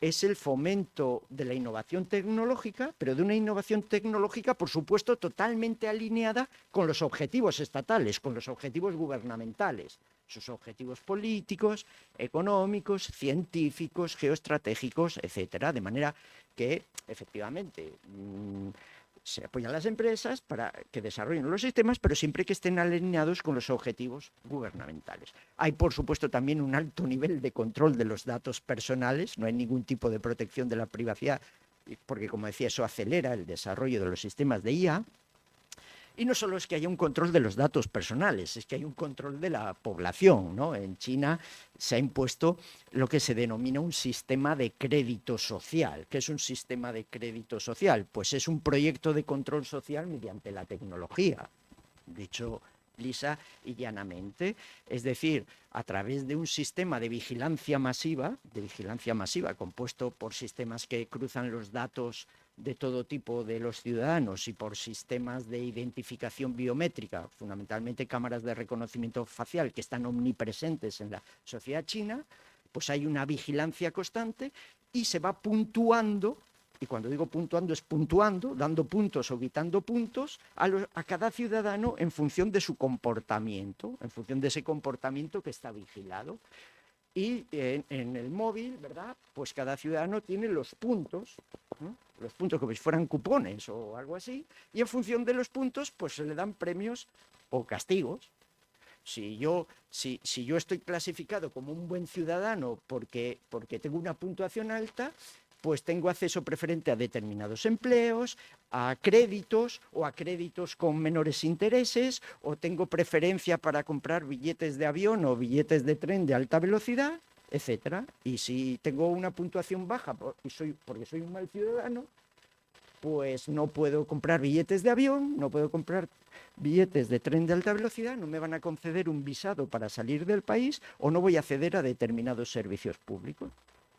es el fomento de la innovación tecnológica, pero de una innovación tecnológica, por supuesto, totalmente alineada con los objetivos estatales, con los objetivos gubernamentales, sus objetivos políticos, económicos, científicos, geoestratégicos, etcétera, de manera que, efectivamente, se apoyan las empresas para que desarrollen los sistemas, pero siempre que estén alineados con los objetivos gubernamentales. Hay, por supuesto, también un alto nivel de control de los datos personales, no hay ningún tipo de protección de la privacidad, porque, como decía, eso acelera el desarrollo de los sistemas de IA. Y no solo es que haya un control de los datos personales, es que hay un control de la población, ¿no? En China se ha impuesto lo que se denomina un sistema de crédito social. ¿Qué es un sistema de crédito social? Pues es un proyecto de control social mediante la tecnología, dicho lisa y llanamente, es decir, a través de un sistema de vigilancia masiva compuesto por sistemas que cruzan los datos de todo tipo de los ciudadanos y por sistemas de identificación biométrica, fundamentalmente cámaras de reconocimiento facial que están omnipresentes en la sociedad china, pues hay una vigilancia constante y se va puntuando, y cuando digo puntuando es puntuando, dando puntos o quitando puntos a cada ciudadano en función de su comportamiento, en función de ese comportamiento que está vigilado. Y en el móvil, ¿verdad?, pues cada ciudadano tiene los puntos, ¿no?, los puntos como si fueran cupones o algo así, y en función de los puntos pues se le dan premios o castigos. Si yo estoy clasificado como un buen ciudadano porque tengo una puntuación alta, pues tengo acceso preferente a determinados empleos, a créditos o a créditos con menores intereses, o tengo preferencia para comprar billetes de avión o billetes de tren de alta velocidad, etcétera. Y si tengo una puntuación baja porque soy un mal ciudadano, pues no puedo comprar billetes de avión, no puedo comprar billetes de tren de alta velocidad, no me van a conceder un visado para salir del país o no voy a acceder a determinados servicios públicos.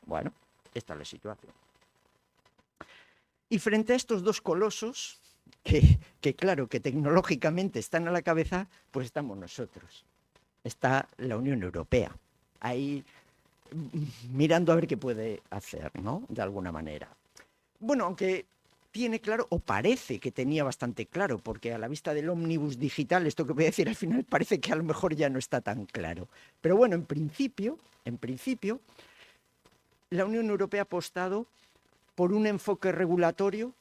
Bueno, esta es la situación. Y frente a estos dos colosos, que claro, que tecnológicamente están a la cabeza, pues estamos nosotros. Está la Unión Europea, ahí mirando a ver qué puede hacer, ¿no?, de alguna manera. Bueno, aunque tiene claro, o parece que tenía bastante claro, porque a la vista del ómnibus digital, esto que voy a decir al final parece que a lo mejor ya no está tan claro. Pero bueno, en principio, la Unión Europea ha apostado por un enfoque regulatorio,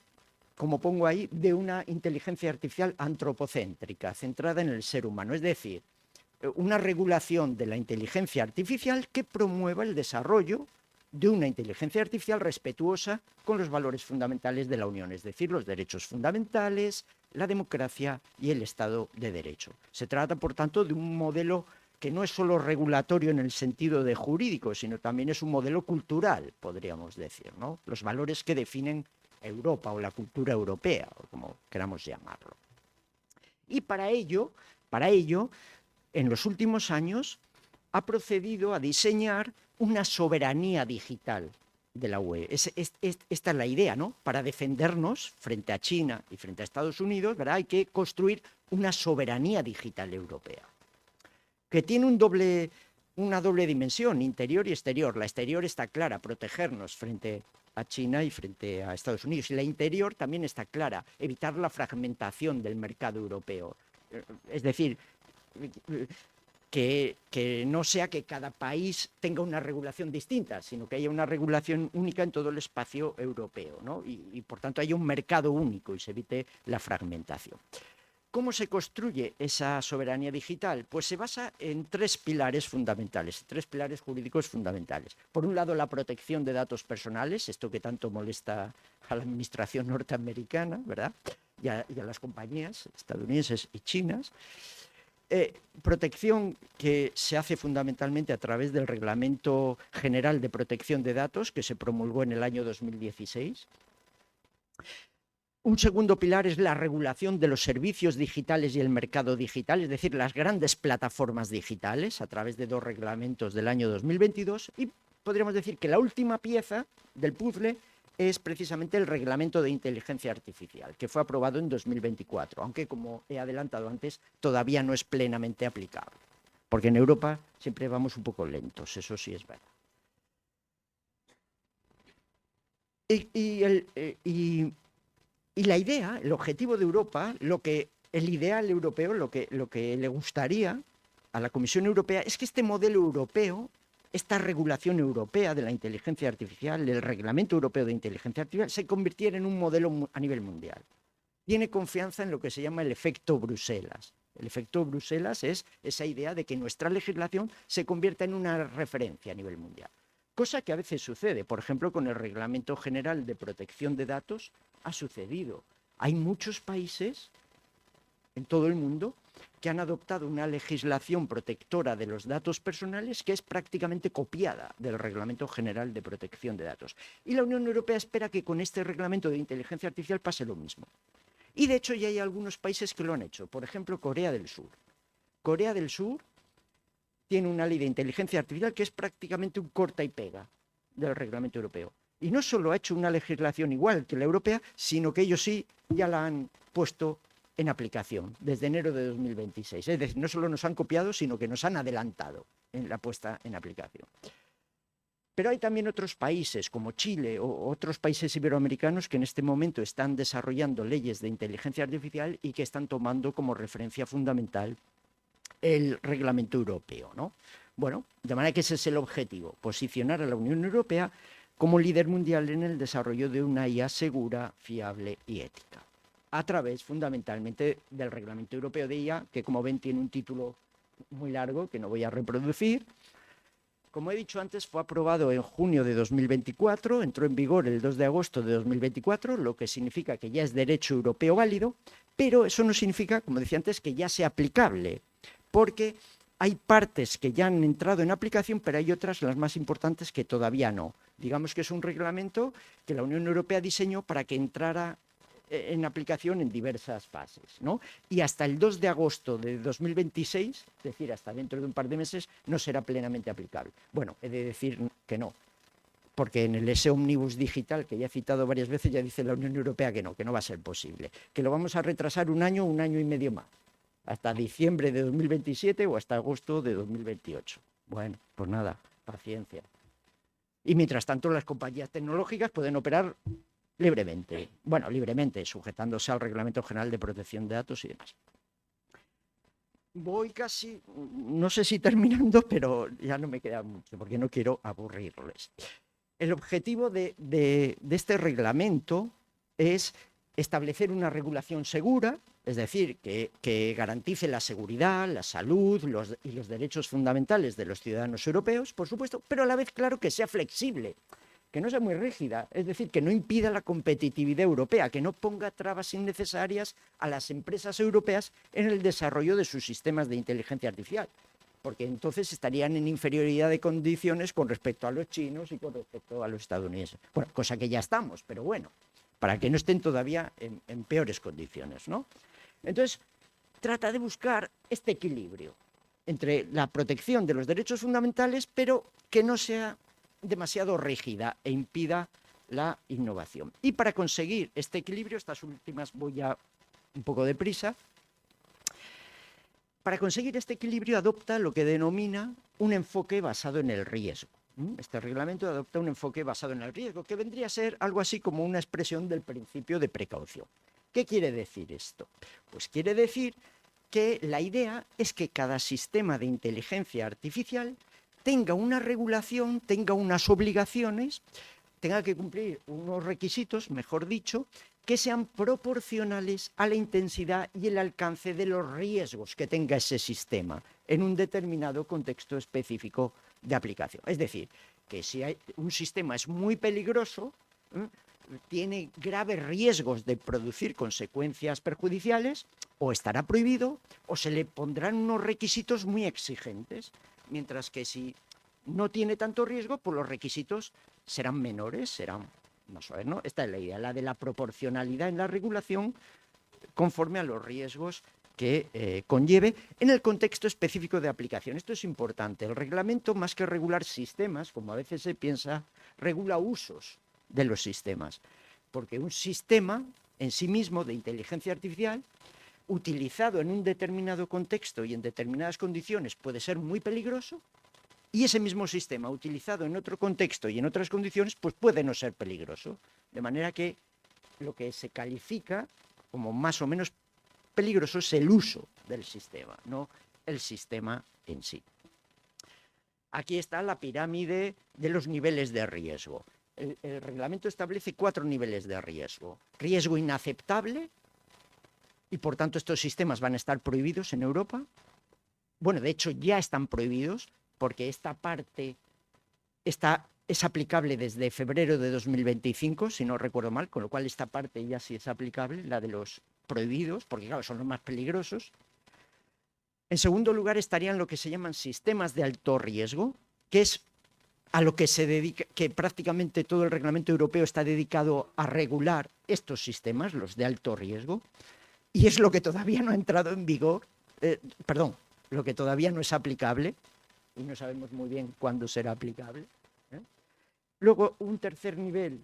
como pongo ahí, de una inteligencia artificial antropocéntrica, centrada en el ser humano. Es decir, una regulación de la inteligencia artificial que promueva el desarrollo de una inteligencia artificial respetuosa con los valores fundamentales de la Unión, es decir, los derechos fundamentales, la democracia y el Estado de Derecho. Se trata, por tanto, de un modelo que no es solo regulatorio en el sentido de jurídico, sino también es un modelo cultural, podríamos decir, ¿no?, los valores que definen Europa o la cultura europea, o como queramos llamarlo. Y para ello, en los últimos años, ha procedido a diseñar una soberanía digital de la UE. Esta es la idea, ¿no? Para defendernos frente a China y frente a Estados Unidos, ¿verdad?, hay que construir una soberanía digital europea, que tiene una doble dimensión, interior y exterior. La exterior está clara, protegernos frente a China y frente a Estados Unidos. Y la interior también está clara, evitar la fragmentación del mercado europeo. Es decir, que no sea que cada país tenga una regulación distinta, sino que haya una regulación única en todo el espacio europeo, ¿no? Y por tanto haya un mercado único y se evite la fragmentación. ¿Cómo se construye esa soberanía digital? Pues se basa en 3 pilares fundamentales, 3 pilares jurídicos fundamentales. Por un lado, la protección de datos personales, esto que tanto molesta a la administración norteamericana, ¿verdad? Y a las compañías estadounidenses y chinas. Protección que se hace fundamentalmente a través del Reglamento General de Protección de Datos, que se promulgó en el año 2016. Un segundo pilar es la regulación de los servicios digitales y el mercado digital, es decir, las grandes plataformas digitales, a través de 2 reglamentos del año 2022. Y podríamos decir que la última pieza del puzzle es precisamente el Reglamento de Inteligencia Artificial, que fue aprobado en 2024, aunque, como he adelantado antes, todavía no es plenamente aplicable, porque en Europa siempre vamos un poco lentos, eso sí es verdad. Y la idea, el objetivo de Europa, el ideal europeo, lo que le gustaría a la Comisión Europea es que este modelo europeo, esta regulación europea de la inteligencia artificial, el Reglamento Europeo de Inteligencia Artificial, se convirtiera en un modelo a nivel mundial. Tiene confianza en lo que se llama el efecto Bruselas. El efecto Bruselas es esa idea de que nuestra legislación se convierta en una referencia a nivel mundial. Cosa que a veces sucede, por ejemplo, con el Reglamento General de Protección de Datos ha sucedido. Hay muchos países en todo el mundo que han adoptado una legislación protectora de los datos personales que es prácticamente copiada del Reglamento General de Protección de Datos. Y la Unión Europea espera que con este reglamento de inteligencia artificial pase lo mismo. Y de hecho ya hay algunos países que lo han hecho. Por ejemplo, Corea del Sur. Corea del Sur tiene una ley de inteligencia artificial que es prácticamente un corta y pega del reglamento europeo. Y no solo ha hecho una legislación igual que la europea, sino que ellos sí ya la han puesto en aplicación desde enero de 2026. Es decir, no solo nos han copiado, sino que nos han adelantado en la puesta en aplicación. Pero hay también otros países, como Chile o otros países iberoamericanos, que en este momento están desarrollando leyes de inteligencia artificial y que están tomando como referencia fundamental el reglamento europeo, ¿no? Bueno, de manera que ese es el objetivo, posicionar a la Unión Europea como líder mundial en el desarrollo de una IA segura, fiable y ética, a través fundamentalmente del Reglamento Europeo de IA, que como ven tiene un título muy largo que no voy a reproducir. Como he dicho antes, fue aprobado en junio de 2024, entró en vigor el 2 de agosto de 2024, lo que significa que ya es derecho europeo válido, pero eso no significa, como decía antes, que ya sea aplicable, porque hay partes que ya han entrado en aplicación, pero hay otras, las más importantes, que todavía no. Digamos que es un reglamento que la Unión Europea diseñó para que entrara en aplicación en diversas fases, ¿no? Y hasta el 2 de agosto de 2026, es decir, hasta dentro de un par de meses, no será plenamente aplicable. Bueno, he de decir que no, porque en el ese Omnibus Digital, que ya he citado varias veces, ya dice la Unión Europea que no va a ser posible, que lo vamos a retrasar un año y medio más, hasta diciembre de 2027 o hasta agosto de 2028. Bueno, pues nada, paciencia. Y mientras tanto, las compañías tecnológicas pueden operar libremente, bueno, libremente, sujetándose al Reglamento General de Protección de Datos y demás. Voy casi, no sé si terminando, pero ya no me queda mucho, porque no quiero aburrirles. El objetivo de este reglamento es establecer una regulación segura, es decir, que garantice la seguridad, la salud y los derechos fundamentales de los ciudadanos europeos, por supuesto, pero a la vez, claro, que sea flexible, que no sea muy rígida, es decir, que no impida la competitividad europea, que no ponga trabas innecesarias a las empresas europeas en el desarrollo de sus sistemas de inteligencia artificial, porque entonces estarían en inferioridad de condiciones con respecto a los chinos y con respecto a los estadounidenses. Bueno, cosa que ya estamos, pero bueno, para que no estén todavía en peores condiciones, ¿no? Entonces, trata de buscar este equilibrio entre la protección de los derechos fundamentales, pero que no sea demasiado rígida e impida la innovación. Y para conseguir este equilibrio, estas últimas voy a un poco deprisa, para conseguir este equilibrio adopta lo que denomina un enfoque basado en el riesgo. Este reglamento adopta un enfoque basado en el riesgo, que vendría a ser algo así como una expresión del principio de precaución. ¿Qué quiere decir esto? Pues quiere decir que la idea es que cada sistema de inteligencia artificial tenga una regulación, tenga unas obligaciones, tenga que cumplir unos requisitos, mejor dicho, que sean proporcionales a la intensidad y el alcance de los riesgos que tenga ese sistema en un determinado contexto específico de aplicación. Es decir, que si un sistema es muy peligroso, tiene graves riesgos de producir consecuencias perjudiciales, o estará prohibido o se le pondrán unos requisitos muy exigentes, mientras que si no tiene tanto riesgo, pues los requisitos serán menores, serán más suaves, ¿no? Esta es la idea, la de la proporcionalidad en la regulación conforme a los riesgos que conlleve en el contexto específico de aplicación. Esto es importante. El reglamento, más que regular sistemas, como a veces se piensa, regula usos de los sistemas. Porque un sistema en sí mismo de inteligencia artificial, utilizado en un determinado contexto y en determinadas condiciones, puede ser muy peligroso, y ese mismo sistema, utilizado en otro contexto y en otras condiciones, pues puede no ser peligroso. De manera que lo que se califica como más o menos peligroso es el uso del sistema, no el sistema en sí. Aquí está la pirámide de los niveles de riesgo. El reglamento establece 4 niveles de riesgo. Riesgo inaceptable, y por tanto estos sistemas van a estar prohibidos en Europa. Bueno, de hecho ya están prohibidos, porque esta parte es aplicable desde febrero de 2025, si no recuerdo mal, con lo cual esta parte ya sí es aplicable, la de los prohibidos, porque claro, son los más peligrosos. En segundo lugar estarían lo que se llaman sistemas de alto riesgo, que es a lo que se dedica, que prácticamente todo el reglamento europeo está dedicado a regular estos sistemas, los de alto riesgo, y es lo que todavía no ha entrado en vigor, lo que todavía no es aplicable, y no sabemos muy bien cuándo será aplicable. Luego, un tercer nivel,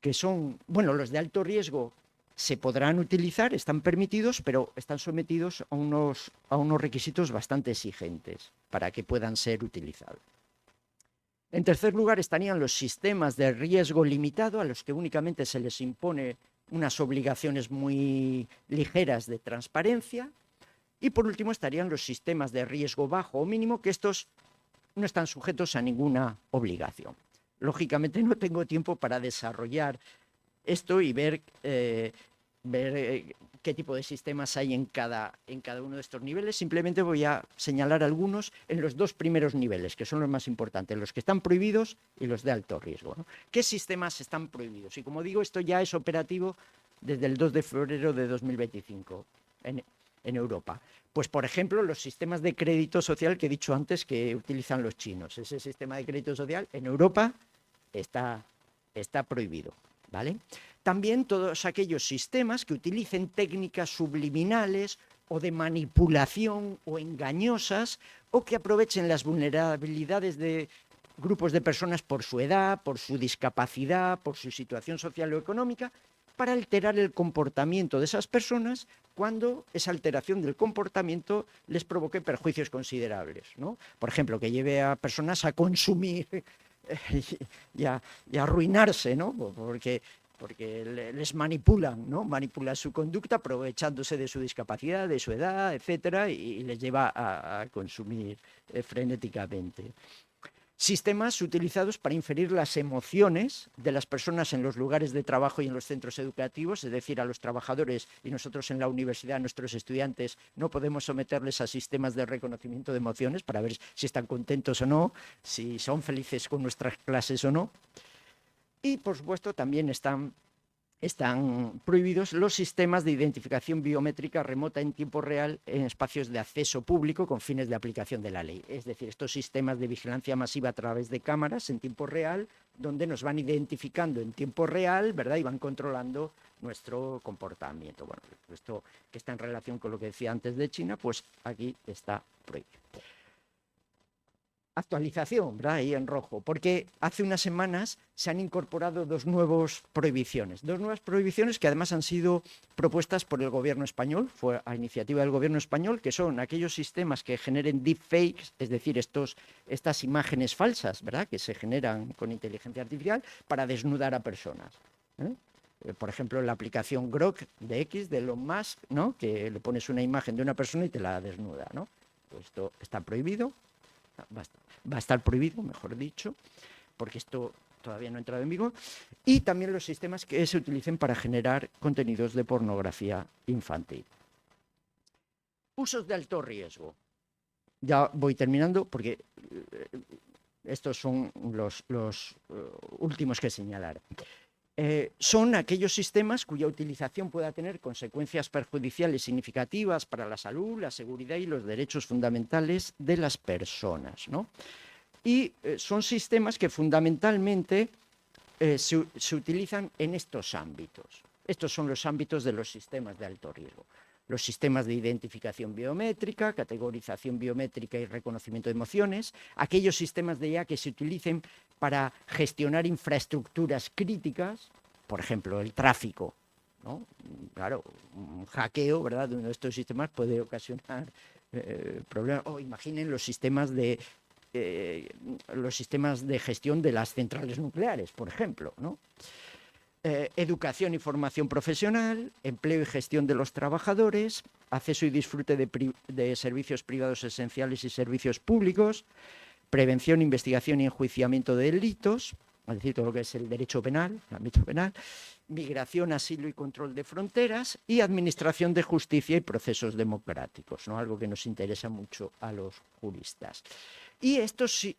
que son, bueno, los de alto riesgo se podrán utilizar, están permitidos, pero están sometidos a unos requisitos bastante exigentes para que puedan ser utilizados. En tercer lugar estarían los sistemas de riesgo limitado, a los que únicamente se les impone unas obligaciones muy ligeras de transparencia. Y por último estarían los sistemas de riesgo bajo o mínimo, que estos no están sujetos a ninguna obligación. Lógicamente no tengo tiempo para desarrollar esto y ver qué tipo de sistemas hay en cada uno de estos niveles. Simplemente voy a señalar algunos en los 2 primeros niveles, que son los más importantes, los que están prohibidos y los de alto riesgo, ¿no? ¿Qué sistemas están prohibidos? Y como digo, esto ya es operativo desde el 2 de febrero de 2025 en Europa. Pues, por ejemplo, los sistemas de crédito social que he dicho antes que utilizan los chinos. Ese sistema de crédito social en Europa está prohibido, ¿vale? También todos aquellos sistemas que utilicen técnicas subliminales o de manipulación o engañosas, o que aprovechen las vulnerabilidades de grupos de personas por su edad, por su discapacidad, por su situación social o económica, para alterar el comportamiento de esas personas cuando esa alteración del comportamiento les provoque perjuicios considerables, ¿no? Por ejemplo, que lleve a personas a consumir y a arruinarse, ¿no? Porque les manipulan, ¿no? Manipulan su conducta aprovechándose de su discapacidad, de su edad, etcétera, y les lleva a consumir frenéticamente. Sistemas utilizados para inferir las emociones de las personas en los lugares de trabajo y en los centros educativos, es decir, a los trabajadores, y nosotros en la universidad, nuestros estudiantes, no podemos someterles a sistemas de reconocimiento de emociones para ver si están contentos o no, si son felices con nuestras clases o no. Y, por supuesto, también están prohibidos los sistemas de identificación biométrica remota en tiempo real en espacios de acceso público con fines de aplicación de la ley. Es decir, estos sistemas de vigilancia masiva a través de cámaras en tiempo real, donde nos van identificando en tiempo real, ¿verdad? Y van controlando nuestro comportamiento. Bueno, esto que está en relación con lo que decía antes de China, pues aquí está prohibido. Actualización, ¿verdad? Ahí en rojo, porque hace unas semanas se han incorporado 2 nuevas prohibiciones. 2 nuevas prohibiciones que además han sido propuestas por el gobierno español, fue a iniciativa del gobierno español, que son aquellos sistemas que generen deepfakes, es decir, estas imágenes falsas, ¿verdad? Que se generan con inteligencia artificial para desnudar a personas, ¿eh? Por ejemplo, la aplicación Grok de X, de Elon Musk, ¿no? Que le pones una imagen de una persona y te la desnuda, ¿no? Pues esto está prohibido, va a estar prohibido, mejor dicho, porque esto todavía no ha entrado en vigor. Y también los sistemas que se utilicen para generar contenidos de pornografía infantil. Usos de alto riesgo. Ya voy terminando porque estos son los últimos que señalar. Son aquellos sistemas cuya utilización pueda tener consecuencias perjudiciales significativas para la salud, la seguridad y los derechos fundamentales de las personas, ¿no? Y son sistemas que fundamentalmente se utilizan en estos ámbitos. Estos son los ámbitos de los sistemas de alto riesgo. Los sistemas de identificación biométrica, categorización biométrica y reconocimiento de emociones, aquellos sistemas de IA que se utilicen para gestionar infraestructuras críticas, por ejemplo, el tráfico, ¿no? Claro, un hackeo, ¿verdad?, de uno de estos sistemas puede ocasionar problemas. O imaginen los sistemas de gestión de las centrales nucleares, por ejemplo, ¿no? Educación y formación profesional, empleo y gestión de los trabajadores, acceso y disfrute de servicios privados esenciales y servicios públicos, prevención, investigación y enjuiciamiento de delitos, es decir, todo lo que es el derecho penal, el ámbito penal, migración, asilo y control de fronteras y administración de justicia y procesos democráticos, ¿no? Algo que nos interesa mucho a los juristas. Y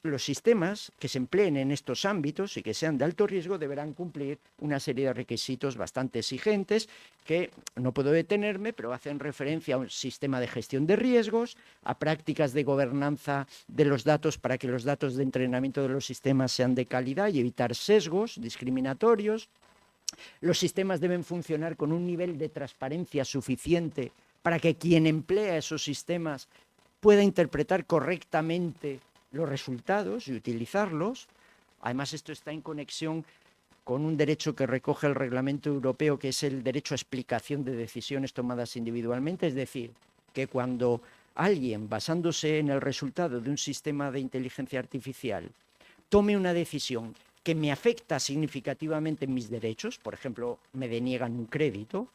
los sistemas que se empleen en estos ámbitos y que sean de alto riesgo deberán cumplir una serie de requisitos bastante exigentes que no puedo detenerme, pero hacen referencia a un sistema de gestión de riesgos, a prácticas de gobernanza de los datos para que los datos de entrenamiento de los sistemas sean de calidad y evitar sesgos discriminatorios. Los sistemas deben funcionar con un nivel de transparencia suficiente para que quien emplea esos sistemas pueda interpretar correctamente los resultados y utilizarlos. Además, esto está en conexión con un derecho que recoge el Reglamento Europeo, que es el derecho a explicación de decisiones tomadas individualmente, es decir, que cuando alguien, basándose en el resultado de un sistema de inteligencia artificial, tome una decisión que me afecta significativamente en mis derechos, por ejemplo, me deniegan un crédito,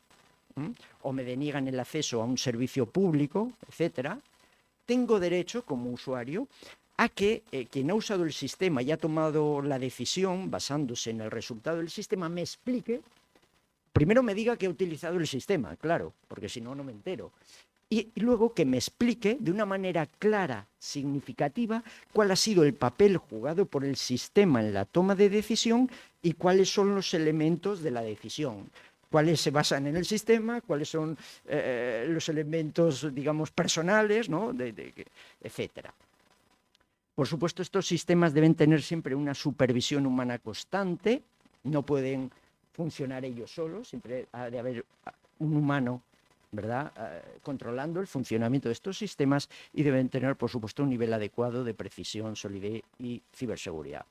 o me deniegan el acceso a un servicio público, etcétera, tengo derecho, como usuario, a que quien ha usado el sistema y ha tomado la decisión basándose en el resultado del sistema me explique, primero me diga que ha utilizado el sistema, claro, porque si no, no me entero. Y luego que me explique de una manera clara, significativa, cuál ha sido el papel jugado por el sistema en la toma de decisión y cuáles son los elementos de la decisión. Cuáles se basan en el sistema, cuáles son los elementos, digamos, personales, ¿no?, etcétera. Por supuesto, estos sistemas deben tener siempre una supervisión humana constante, no pueden funcionar ellos solos, siempre ha de haber un humano, ¿verdad?, controlando el funcionamiento de estos sistemas, y deben tener, por supuesto, un nivel adecuado de precisión, solidez y ciberseguridad.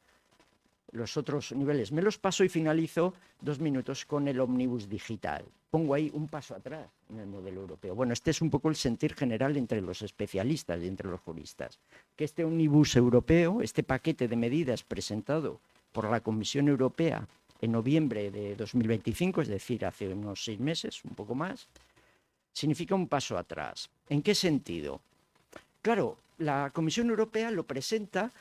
Los otros niveles me los paso y finalizo 2 minutos con el ómnibus digital. Pongo ahí un paso atrás en el modelo europeo. Bueno, este es un poco el sentir general entre los especialistas y entre los juristas, que este ómnibus europeo, este paquete de medidas presentado por la Comisión Europea en noviembre de 2025, es decir, hace unos 6 meses, un poco más, significa un paso atrás. ¿En qué sentido? Claro, la Comisión Europea lo presenta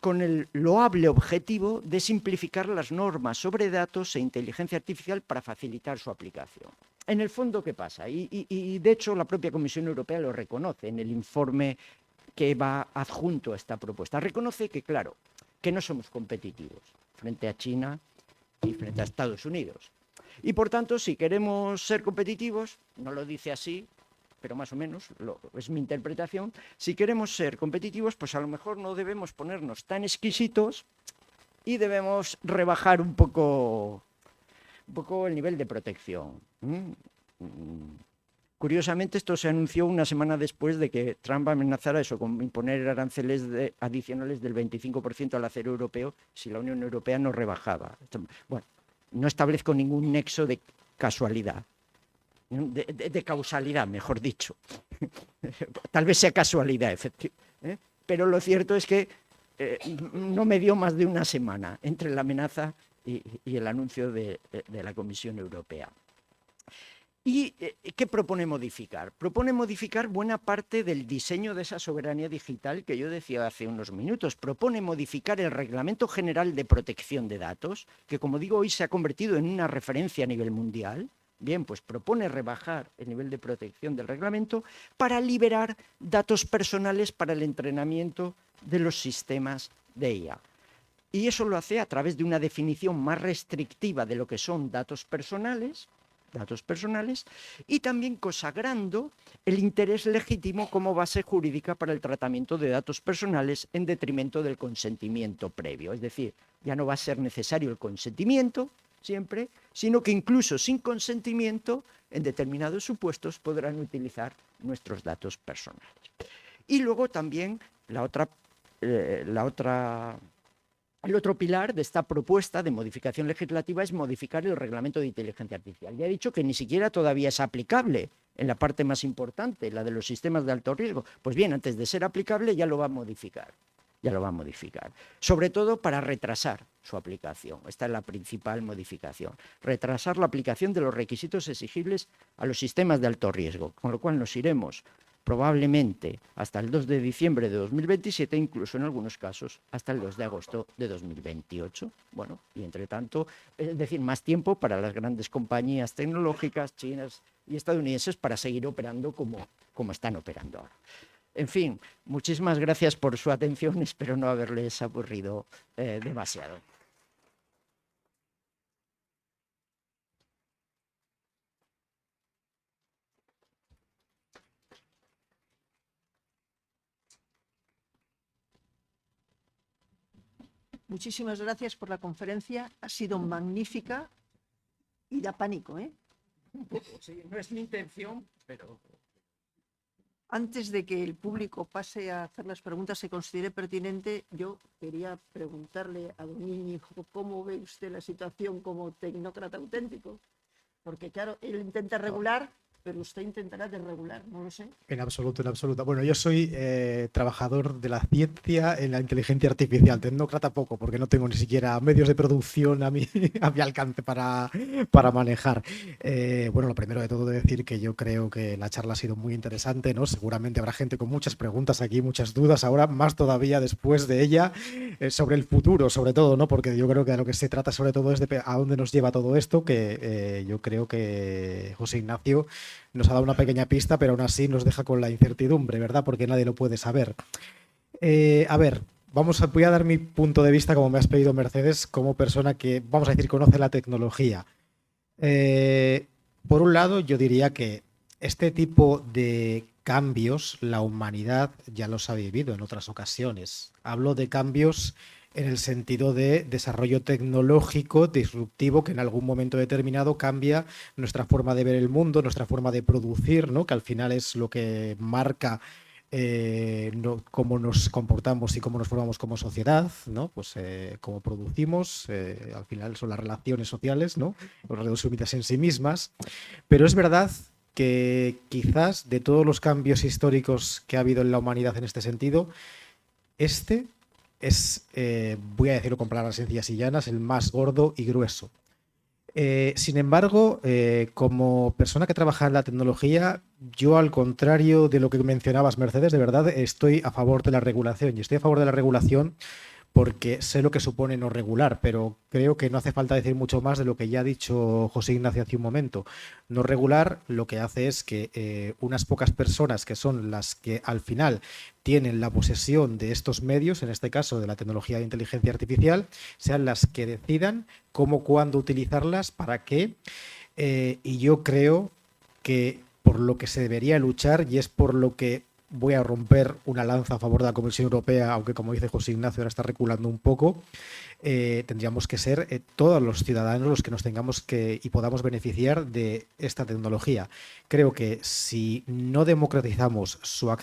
con el loable objetivo de simplificar las normas sobre datos e inteligencia artificial para facilitar su aplicación. En el fondo, ¿qué pasa? Y de hecho la propia Comisión Europea lo reconoce en el informe que va adjunto a esta propuesta. Reconoce que, claro, que no somos competitivos frente a China y frente a Estados Unidos. Y por tanto, si queremos ser competitivos, no lo dice así, pero más o menos es mi interpretación, si queremos ser competitivos, pues a lo mejor no debemos ponernos tan exquisitos y debemos rebajar un poco el nivel de protección. Curiosamente, esto se anunció una semana después de que Trump amenazara eso, con imponer aranceles adicionales del 25% al acero europeo si la Unión Europea no rebajaba. Bueno, no establezco ningún nexo de casualidad. De causalidad, mejor dicho. Tal vez sea casualidad, pero lo cierto es que no me dio más de una semana entre la amenaza y el anuncio de la Comisión Europea. ¿Y qué propone modificar? Propone modificar buena parte del diseño de esa soberanía digital que yo decía hace unos minutos. Propone modificar el Reglamento General de Protección de Datos, que como digo hoy se ha convertido en una referencia a nivel mundial. Bien, pues propone rebajar el nivel de protección del reglamento para liberar datos personales para el entrenamiento de los sistemas de IA. Y eso lo hace a través de una definición más restrictiva de lo que son datos personales y también consagrando el interés legítimo como base jurídica para el tratamiento de datos personales en detrimento del consentimiento previo. Es decir, ya no va a ser necesario el consentimiento siempre, sino que incluso sin consentimiento, en determinados supuestos, podrán utilizar nuestros datos personales. Y luego también el otro pilar de esta propuesta de modificación legislativa es modificar el reglamento de inteligencia artificial. Ya he dicho que ni siquiera todavía es aplicable en la parte más importante, la de los sistemas de alto riesgo. Pues bien, antes de ser aplicable ya lo va a modificar. Sobre todo para retrasar su aplicación. Esta es la principal modificación. Retrasar la aplicación de los requisitos exigibles a los sistemas de alto riesgo, con lo cual nos iremos probablemente hasta el 2 de diciembre de 2027, incluso en algunos casos hasta el 2 de agosto de 2028. Bueno, y entre tanto, es decir, más tiempo para las grandes compañías tecnológicas chinas y estadounidenses para seguir operando como están operando ahora. En fin, muchísimas gracias por su atención, espero no haberles aburrido demasiado. Muchísimas gracias por la conferencia, ha sido magnífica y da pánico, ¿eh? Sí, no es mi intención, pero... Antes de que el público pase a hacer las preguntas que considere pertinente, yo quería preguntarle a don Íñigo cómo ve usted la situación como tecnócrata auténtico. Porque claro, él intenta regular, pero usted intentará desregular, no lo sé. En absoluto, en absoluto. Bueno, yo soy trabajador de la ciencia en la inteligencia artificial. Tecnócrata poco, porque no tengo ni siquiera medios de producción a mi alcance para manejar. Bueno, lo primero de todo de decir que yo creo que la charla ha sido muy interesante, ¿no? Seguramente habrá gente con muchas preguntas aquí, muchas dudas, ahora más todavía después de ella, sobre el futuro, sobre todo, ¿no? Porque yo creo que de lo que se trata sobre todo es de a dónde nos lleva todo esto, que yo creo que José Ignacio nos ha dado una pequeña pista, pero aún así nos deja con la incertidumbre, ¿verdad? Porque nadie lo puede saber. A ver, voy a dar mi punto de vista, como me has pedido, Mercedes, como persona que, vamos a decir, conoce la tecnología. Por un lado, yo diría que este tipo de cambios, la humanidad ya los ha vivido en otras ocasiones. Hablo de cambios en el sentido de desarrollo tecnológico disruptivo que en algún momento determinado cambia nuestra forma de ver el mundo, nuestra forma de producir, ¿no? Que al final es lo que marca cómo nos comportamos y cómo nos formamos como sociedad, ¿no? Pues cómo producimos, al final son las relaciones sociales, ¿no? Resumidas en sí mismas. Pero es verdad que quizás de todos los cambios históricos que ha habido en la humanidad en este sentido, este es, voy a decirlo con palabras sencillas y llanas, el más gordo y grueso. Sin embargo, como persona que trabaja en la tecnología, yo, al contrario de lo que mencionabas, Mercedes, de verdad estoy a favor de la regulación. Y estoy a favor de la regulación porque sé lo que supone no regular, pero creo que no hace falta decir mucho más de lo que ya ha dicho José Ignacio hace un momento. No regular lo que hace es que unas pocas personas, que son las que al final tienen la posesión de estos medios, en este caso de la tecnología de inteligencia artificial, sean las que decidan cómo, cuándo utilizarlas, para qué. Y yo creo que por lo que se debería luchar, y es por lo que voy a romper una lanza a favor de la Comisión Europea, aunque como dice José Ignacio ahora está reculando un poco, tendríamos que ser todos los ciudadanos los que nos tengamos que y podamos beneficiar de esta tecnología. Creo que si no democratizamos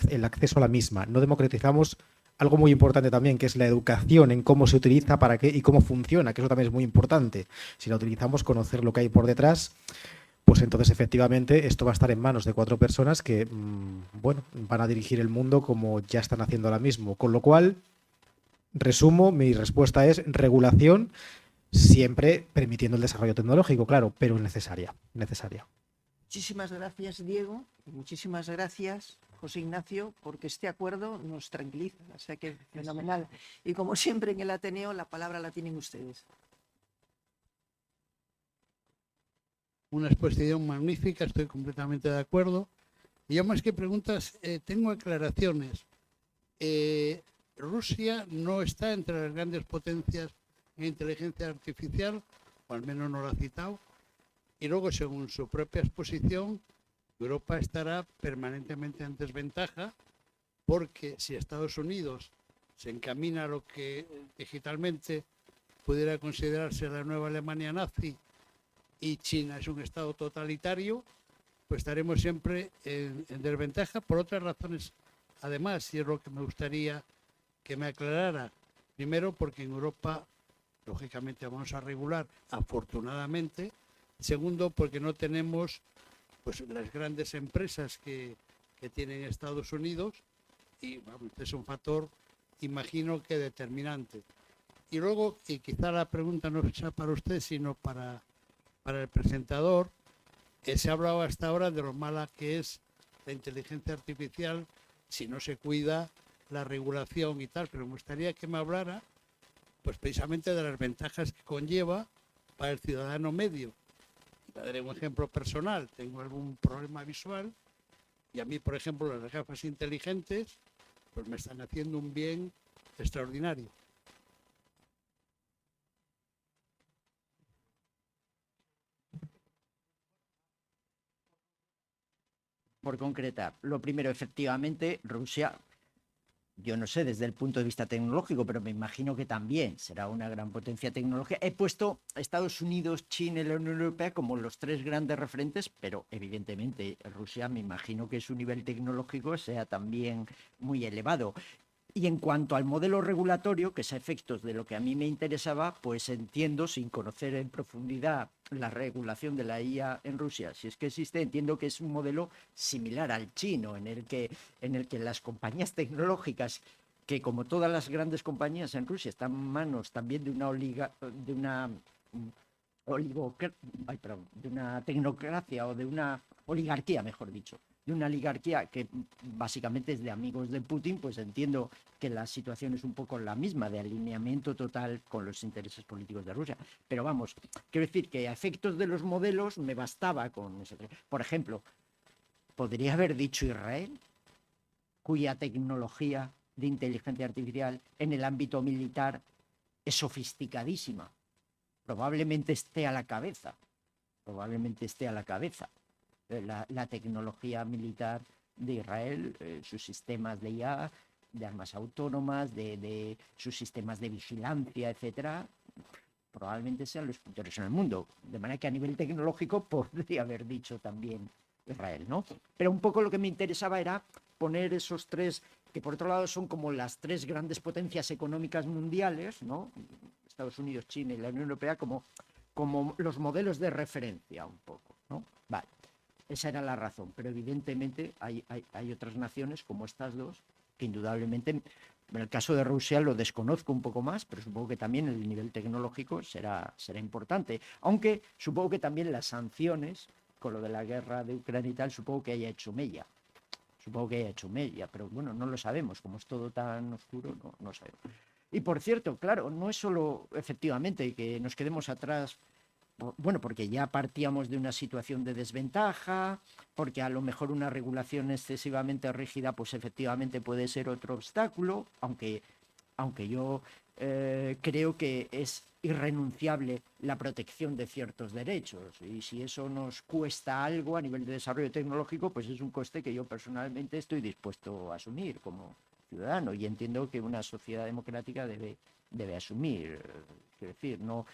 el acceso a la misma, no democratizamos algo muy importante también, que es la educación en cómo se utiliza, para qué y cómo funciona, que eso también es muy importante. Si la utilizamos, conocer lo que hay por detrás, pues entonces efectivamente esto va a estar en manos de 4 personas que, bueno, van a dirigir el mundo como ya están haciendo ahora mismo. Con lo cual, resumo, mi respuesta es regulación, siempre permitiendo el desarrollo tecnológico, claro, pero necesaria, necesaria. Muchísimas gracias, Diego, y muchísimas gracias, José Ignacio, porque este acuerdo nos tranquiliza, o sea que fenomenal. Y como siempre en el Ateneo, la palabra la tienen ustedes. Una exposición magnífica, estoy completamente de acuerdo. Y yo más que preguntas, tengo aclaraciones. Rusia no está entre las grandes potencias en inteligencia artificial, o al menos no lo ha citado. Y luego, según su propia exposición, Europa estará permanentemente en desventaja, porque si Estados Unidos se encamina a lo que digitalmente pudiera considerarse la nueva Alemania nazi y China es un estado totalitario, pues estaremos siempre en desventaja por otras razones. Además, y es lo que me gustaría que me aclarara, primero porque en Europa, lógicamente, vamos a regular, afortunadamente. Segundo, porque no tenemos pues las grandes empresas que tienen Estados Unidos, y vamos, es un factor, imagino que determinante. Y luego, y quizá la pregunta no sea para usted, sino para el presentador, se ha hablado hasta ahora de lo mala que es la inteligencia artificial si no se cuida la regulación y tal, pero me gustaría que me hablara pues precisamente de las ventajas que conlleva para el ciudadano medio. Le daré un ejemplo personal. Tengo algún problema visual y a mí, por ejemplo, las gafas inteligentes pues me están haciendo un bien extraordinario. Por concretar, lo primero, efectivamente, Rusia, yo no sé desde el punto de vista tecnológico, pero me imagino que también será una gran potencia tecnológica. He puesto Estados Unidos, China y la Unión Europea como los tres grandes referentes, pero evidentemente Rusia me imagino que su nivel tecnológico sea también muy elevado. Y en cuanto al modelo regulatorio, que es a efectos de lo que a mí me interesaba, pues entiendo, sin conocer en profundidad la regulación de la IA en Rusia, si es que existe, entiendo que es un modelo similar al chino, en el que las compañías tecnológicas, que como todas las grandes compañías en Rusia están en manos también de una tecnocracia o de una oligarquía, mejor dicho, de una oligarquía que básicamente es de amigos de Putin, pues entiendo que la situación es un poco la misma, de alineamiento total con los intereses políticos de Rusia. Pero vamos, quiero decir que a efectos de los modelos me bastaba con eso. Por ejemplo, podría haber dicho Israel, cuya tecnología de inteligencia artificial en el ámbito militar es sofisticadísima. Probablemente esté a la cabeza. La tecnología militar de Israel, sus sistemas de IA, de armas autónomas, de sus sistemas de vigilancia, etcétera, probablemente sean los punteros en el mundo. De manera que a nivel tecnológico podría haber dicho también Israel, ¿no? Pero un poco lo que me interesaba era poner esos tres, que por otro lado son como las tres grandes potencias económicas mundiales, ¿no? Estados Unidos, China y la Unión Europea, como los modelos de referencia un poco, ¿no? Vale. Esa era la razón, pero evidentemente hay otras naciones como estas dos que indudablemente, en el caso de Rusia lo desconozco un poco más, pero supongo que también el nivel tecnológico será importante, aunque supongo que también las sanciones con lo de la guerra de Ucrania y tal, supongo que haya hecho mella, pero bueno, no lo sabemos, como es todo tan oscuro, no sabemos. Y por cierto, claro, no es solo efectivamente que nos quedemos atrás. Bueno, porque ya partíamos de una situación de desventaja, porque a lo mejor una regulación excesivamente rígida, pues efectivamente puede ser otro obstáculo, aunque yo creo que es irrenunciable la protección de ciertos derechos. Y si eso nos cuesta algo a nivel de desarrollo tecnológico, pues es un coste que yo personalmente estoy dispuesto a asumir como ciudadano y entiendo que una sociedad democrática debe asumir. Quiero decir, no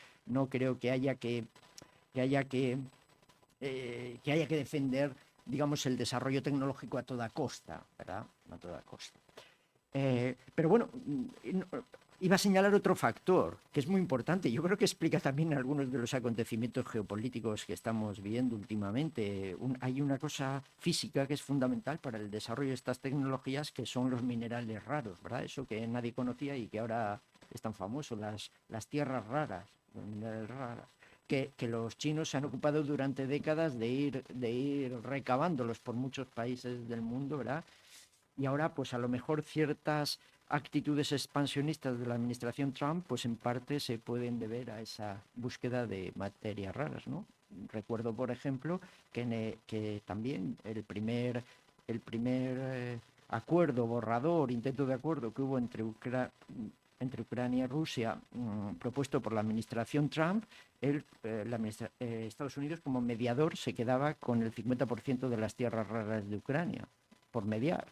creo que haya que defender, digamos, el desarrollo tecnológico a toda costa, ¿verdad? A toda costa. Pero bueno, iba a señalar otro factor que es muy importante. Yo creo que explica también algunos de los acontecimientos geopolíticos que estamos viendo últimamente. Hay una cosa física que es fundamental para el desarrollo de estas tecnologías, que son los minerales raros, ¿verdad? Eso que nadie conocía y que ahora es tan famoso, las tierras raras. minerales raras, que los chinos se han ocupado durante décadas de ir recabándolos por muchos países del mundo, ¿verdad? Y ahora, pues a lo mejor ciertas actitudes expansionistas de la administración Trump, pues en parte se pueden deber a esa búsqueda de materias raras, ¿no? Recuerdo, por ejemplo, que también el primer acuerdo, borrador, intento de acuerdo que hubo entre Ucrania y Rusia, propuesto por la administración Trump, Estados Unidos como mediador se quedaba con el 50% de las tierras raras de Ucrania, por mediar.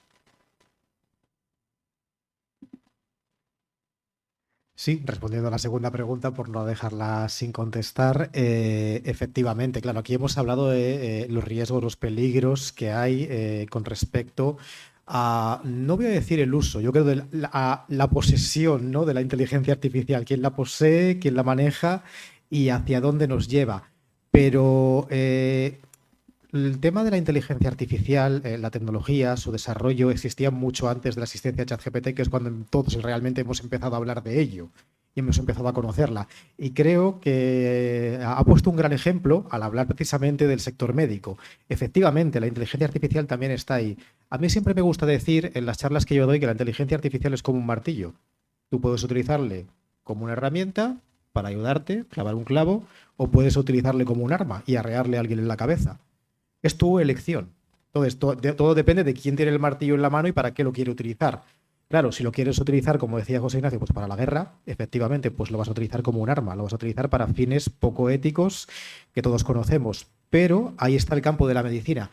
Sí, respondiendo a la segunda pregunta, por no dejarla sin contestar, efectivamente, claro, aquí hemos hablado de los riesgos, los peligros que hay con respecto a, no voy a decir el uso, yo creo de la posesión, ¿no?, de la inteligencia artificial, quién la posee, quién la maneja y hacia dónde nos lleva. Pero el tema de la inteligencia artificial, la tecnología, su desarrollo existía mucho antes de la existencia de ChatGPT, que es cuando todos realmente hemos empezado a hablar de ello y hemos empezado a conocerla. Y creo que ha puesto un gran ejemplo al hablar precisamente del sector médico. Efectivamente, la inteligencia artificial también está ahí. A mí siempre me gusta decir en las charlas que yo doy que la inteligencia artificial es como un martillo. Tú puedes utilizarle como una herramienta para ayudarte, clavar un clavo, o puedes utilizarle como un arma y arrearle a alguien en la cabeza. Es tu elección. Entonces, todo depende de quién tiene el martillo en la mano y para qué lo quiere utilizar. Claro, si lo quieres utilizar, como decía José Ignacio, pues para la guerra, efectivamente, pues lo vas a utilizar como un arma, lo vas a utilizar para fines poco éticos que todos conocemos. Pero ahí está el campo de la medicina.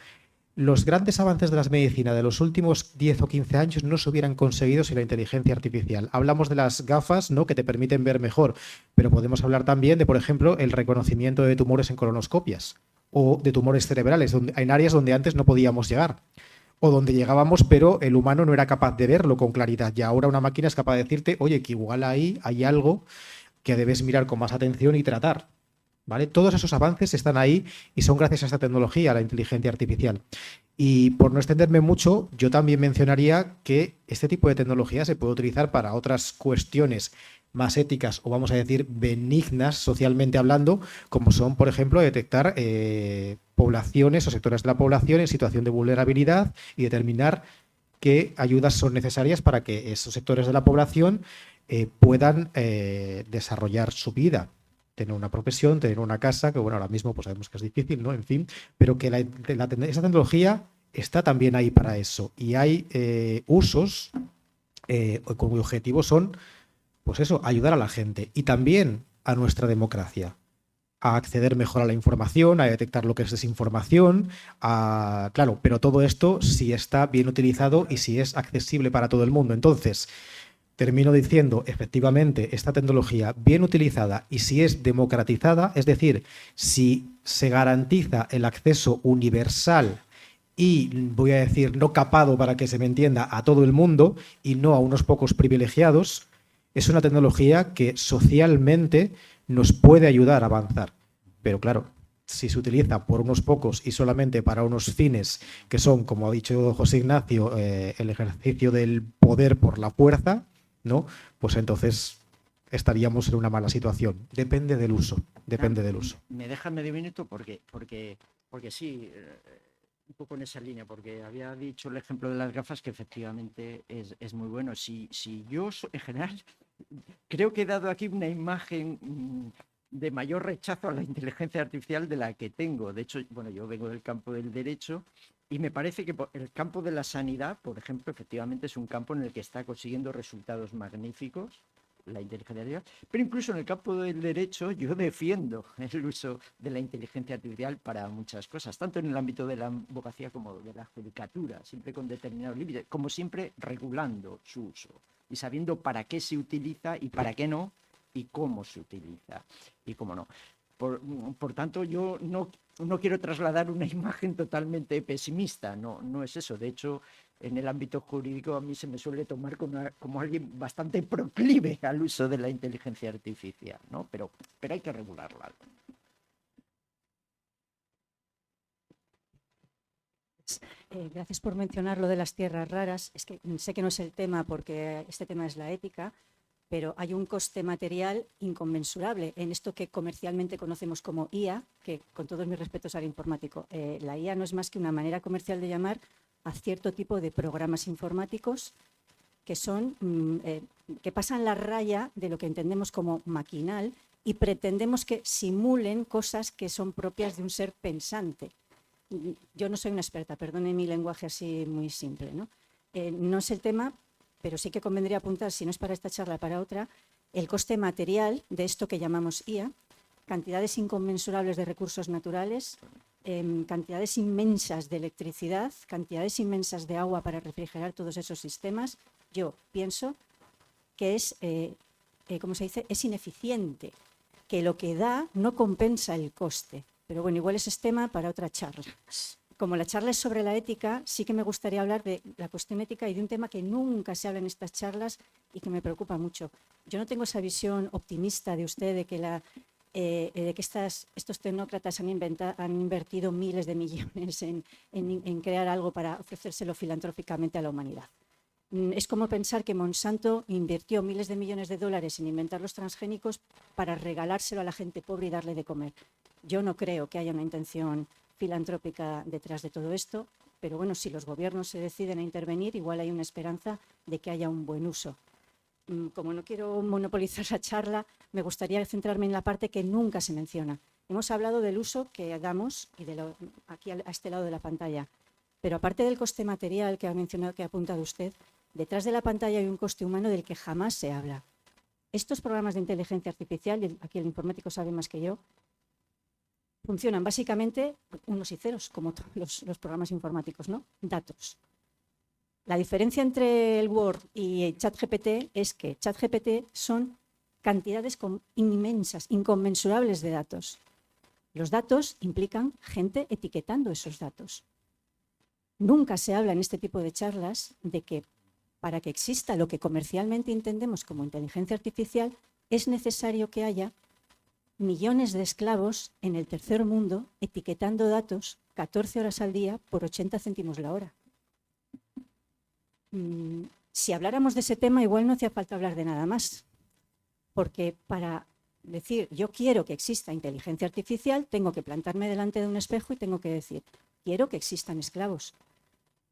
Los grandes avances de la medicina de los últimos 10 o 15 años no se hubieran conseguido sin la inteligencia artificial. Hablamos de las gafas, ¿no?, que te permiten ver mejor, pero podemos hablar también de, por ejemplo, el reconocimiento de tumores en colonoscopias o de tumores cerebrales, en áreas donde antes no podíamos llegar o donde llegábamos, pero el humano no era capaz de verlo con claridad. Y ahora una máquina es capaz de decirte, oye, que igual ahí hay algo que debes mirar con más atención y tratar. ¿Vale? Todos esos avances están ahí y son gracias a esta tecnología, a la inteligencia artificial. Y por no extenderme mucho, yo también mencionaría que este tipo de tecnología se puede utilizar para otras cuestiones más éticas o vamos a decir benignas socialmente hablando, como son, por ejemplo, detectar poblaciones o sectores de la población en situación de vulnerabilidad y determinar qué ayudas son necesarias para que esos sectores de la población puedan desarrollar su vida, tener una profesión, tener una casa, que bueno, ahora mismo pues sabemos que es difícil, ¿no? En fin, pero que esa tecnología está también ahí para eso. Y hay usos cuyo objetivo son, pues eso, ayudar a la gente y también a nuestra democracia, a acceder mejor a la información, a detectar lo que es desinformación, claro, pero todo esto si está bien utilizado y si es accesible para todo el mundo. Entonces, termino diciendo, efectivamente, esta tecnología bien utilizada y si es democratizada, es decir, si se garantiza el acceso universal y, voy a decir, no capado para que se me entienda, a todo el mundo y no a unos pocos privilegiados, es una tecnología que socialmente nos puede ayudar a avanzar. Pero claro, si se utiliza por unos pocos y solamente para unos fines que son, como ha dicho José Ignacio, el ejercicio del poder por la fuerza, ¿no?, pues entonces estaríamos en una mala situación. Depende del uso, depende del uso. Me dejas medio minuto porque sí, un poco en esa línea, porque había dicho el ejemplo de las gafas que efectivamente es muy bueno. Si yo en general creo que he dado aquí una imagen de mayor rechazo a la inteligencia artificial de la que tengo. De hecho, bueno, yo vengo del campo del derecho y me parece que el campo de la sanidad, por ejemplo, efectivamente es un campo en el que está consiguiendo resultados magníficos la inteligencia artificial, pero incluso en el campo del derecho yo defiendo el uso de la inteligencia artificial para muchas cosas, tanto en el ámbito de la abogacía como de la judicatura, siempre con determinados límites, como siempre regulando su uso y sabiendo para qué se utiliza y para qué no, y cómo se utiliza y cómo no. Por tanto, yo no quiero trasladar una imagen totalmente pesimista, no es eso. De hecho, en el ámbito jurídico a mí se me suele tomar como alguien bastante proclive al uso de la inteligencia artificial, ¿no? Pero hay que regularla. Gracias por mencionar lo de las tierras raras. Es que sé que no es el tema porque este tema es la ética, pero hay un coste material inconmensurable en esto que comercialmente conocemos como IA, que con todos mis respetos al informático, la IA no es más que una manera comercial de llamar a cierto tipo de programas informáticos que son que pasan la raya de lo que entendemos como maquinal y pretendemos que simulen cosas que son propias de un ser pensante. Yo no soy una experta, perdone mi lenguaje así muy simple, ¿no? No es el tema, pero sí que convendría apuntar, si no es para esta charla, para otra, el coste material de esto que llamamos IA, cantidades inconmensurables de recursos naturales, cantidades inmensas de electricidad, cantidades inmensas de agua para refrigerar todos esos sistemas. Yo pienso que es, ¿cómo se dice?, es ineficiente, que lo que da no compensa el coste. Pero bueno, igual ese es tema para otra charla. Como la charla es sobre la ética, sí que me gustaría hablar de la cuestión ética y de un tema que nunca se habla en estas charlas y que me preocupa mucho. Yo no tengo esa visión optimista de usted de que, estos tecnócratas han invertido miles de millones en crear algo para ofrecérselo filantrópicamente a la humanidad. Es como pensar que Monsanto invirtió miles de millones de dólares en inventar los transgénicos para regalárselo a la gente pobre y darle de comer. Yo no creo que haya una intención filantrópica detrás de todo esto, pero bueno, si los gobiernos se deciden a intervenir, igual hay una esperanza de que haya un buen uso. Como no quiero monopolizar la charla, me gustaría centrarme en la parte que nunca se menciona. Hemos hablado del uso que damos y aquí a este lado de la pantalla, pero aparte del coste material que ha mencionado, que ha apuntado usted, detrás de la pantalla hay un coste humano del que jamás se habla. Estos programas de inteligencia artificial, y aquí el informático sabe más que yo, funcionan básicamente unos y ceros, como todos los programas informáticos, ¿no? Datos. La diferencia entre el Word y ChatGPT es que ChatGPT son cantidades inmensas, inconmensurables de datos. Los datos implican gente etiquetando esos datos. Nunca se habla en este tipo de charlas de que para que exista lo que comercialmente entendemos como inteligencia artificial es necesario que haya millones de esclavos en el tercer mundo etiquetando datos 14 horas al día por 80 céntimos la hora. Si habláramos de ese tema, igual no hacía falta hablar de nada más, porque para decir yo quiero que exista inteligencia artificial, tengo que plantarme delante de un espejo y tengo que decir quiero que existan esclavos,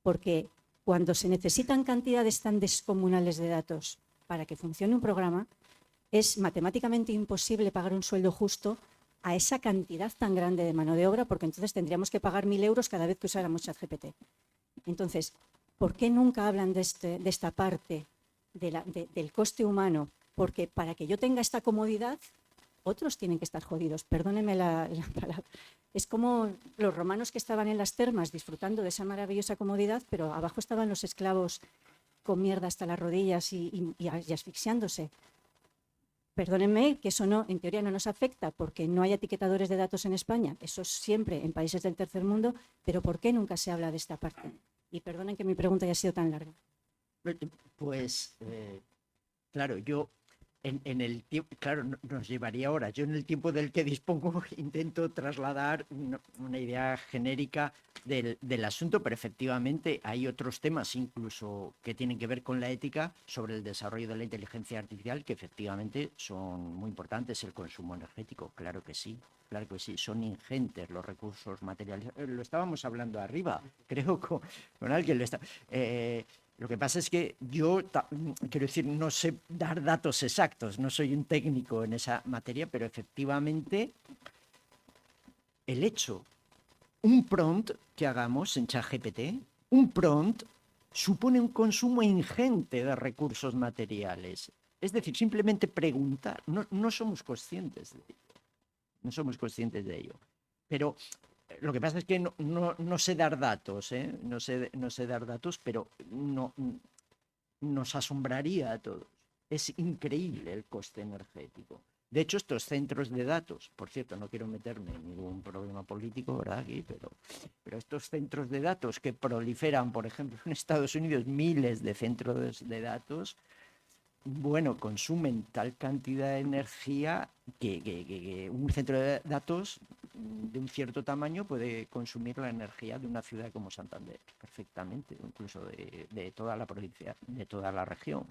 porque cuando se necesitan cantidades tan descomunales de datos para que funcione un programa, es matemáticamente imposible pagar un sueldo justo a esa cantidad tan grande de mano de obra, porque entonces tendríamos que pagar 1.000 euros cada vez que usáramos ChatGPT. Entonces, ¿por qué nunca hablan de esta parte del coste humano? Porque para que yo tenga esta comodidad, otros tienen que estar jodidos. Perdónenme la palabra. Es como los romanos que estaban en las termas disfrutando de esa maravillosa comodidad, pero abajo estaban los esclavos con mierda hasta las rodillas y asfixiándose. Perdónenme que eso no, en teoría no nos afecta porque no hay etiquetadores de datos en España, eso es siempre en países del tercer mundo, pero ¿por qué nunca se habla de esta parte? Y perdonen que mi pregunta haya sido tan larga. Pues, claro, yo en el tiempo, claro, nos llevaría horas. Yo en el tiempo del que dispongo intento trasladar una idea genérica del asunto, pero efectivamente hay otros temas incluso que tienen que ver con la ética sobre el desarrollo de la inteligencia artificial que efectivamente son muy importantes. El consumo energético, claro que sí, son ingentes los recursos materiales. Lo estábamos hablando arriba, creo con alguien. Lo que pasa es que yo, quiero decir, no sé dar datos exactos, no soy un técnico en esa materia, pero efectivamente el hecho, un prompt que hagamos en ChatGPT, un prompt supone un consumo ingente de recursos materiales. Es decir, simplemente preguntar, no somos conscientes de ello. No somos conscientes de ello. Pero lo que pasa es que no sé dar datos, no sé dar datos, pero nos asombraría a todos. Es increíble el coste energético. De hecho, estos centros de datos, por cierto, no quiero meterme en ningún problema político, ¿verdad? Aquí, pero estos centros de datos que proliferan, por ejemplo, en Estados Unidos, miles de centros de datos, bueno, consumen tal cantidad de energía que un centro de datos de un cierto tamaño puede consumir la energía de una ciudad como Santander perfectamente, incluso de toda la provincia, de toda la región.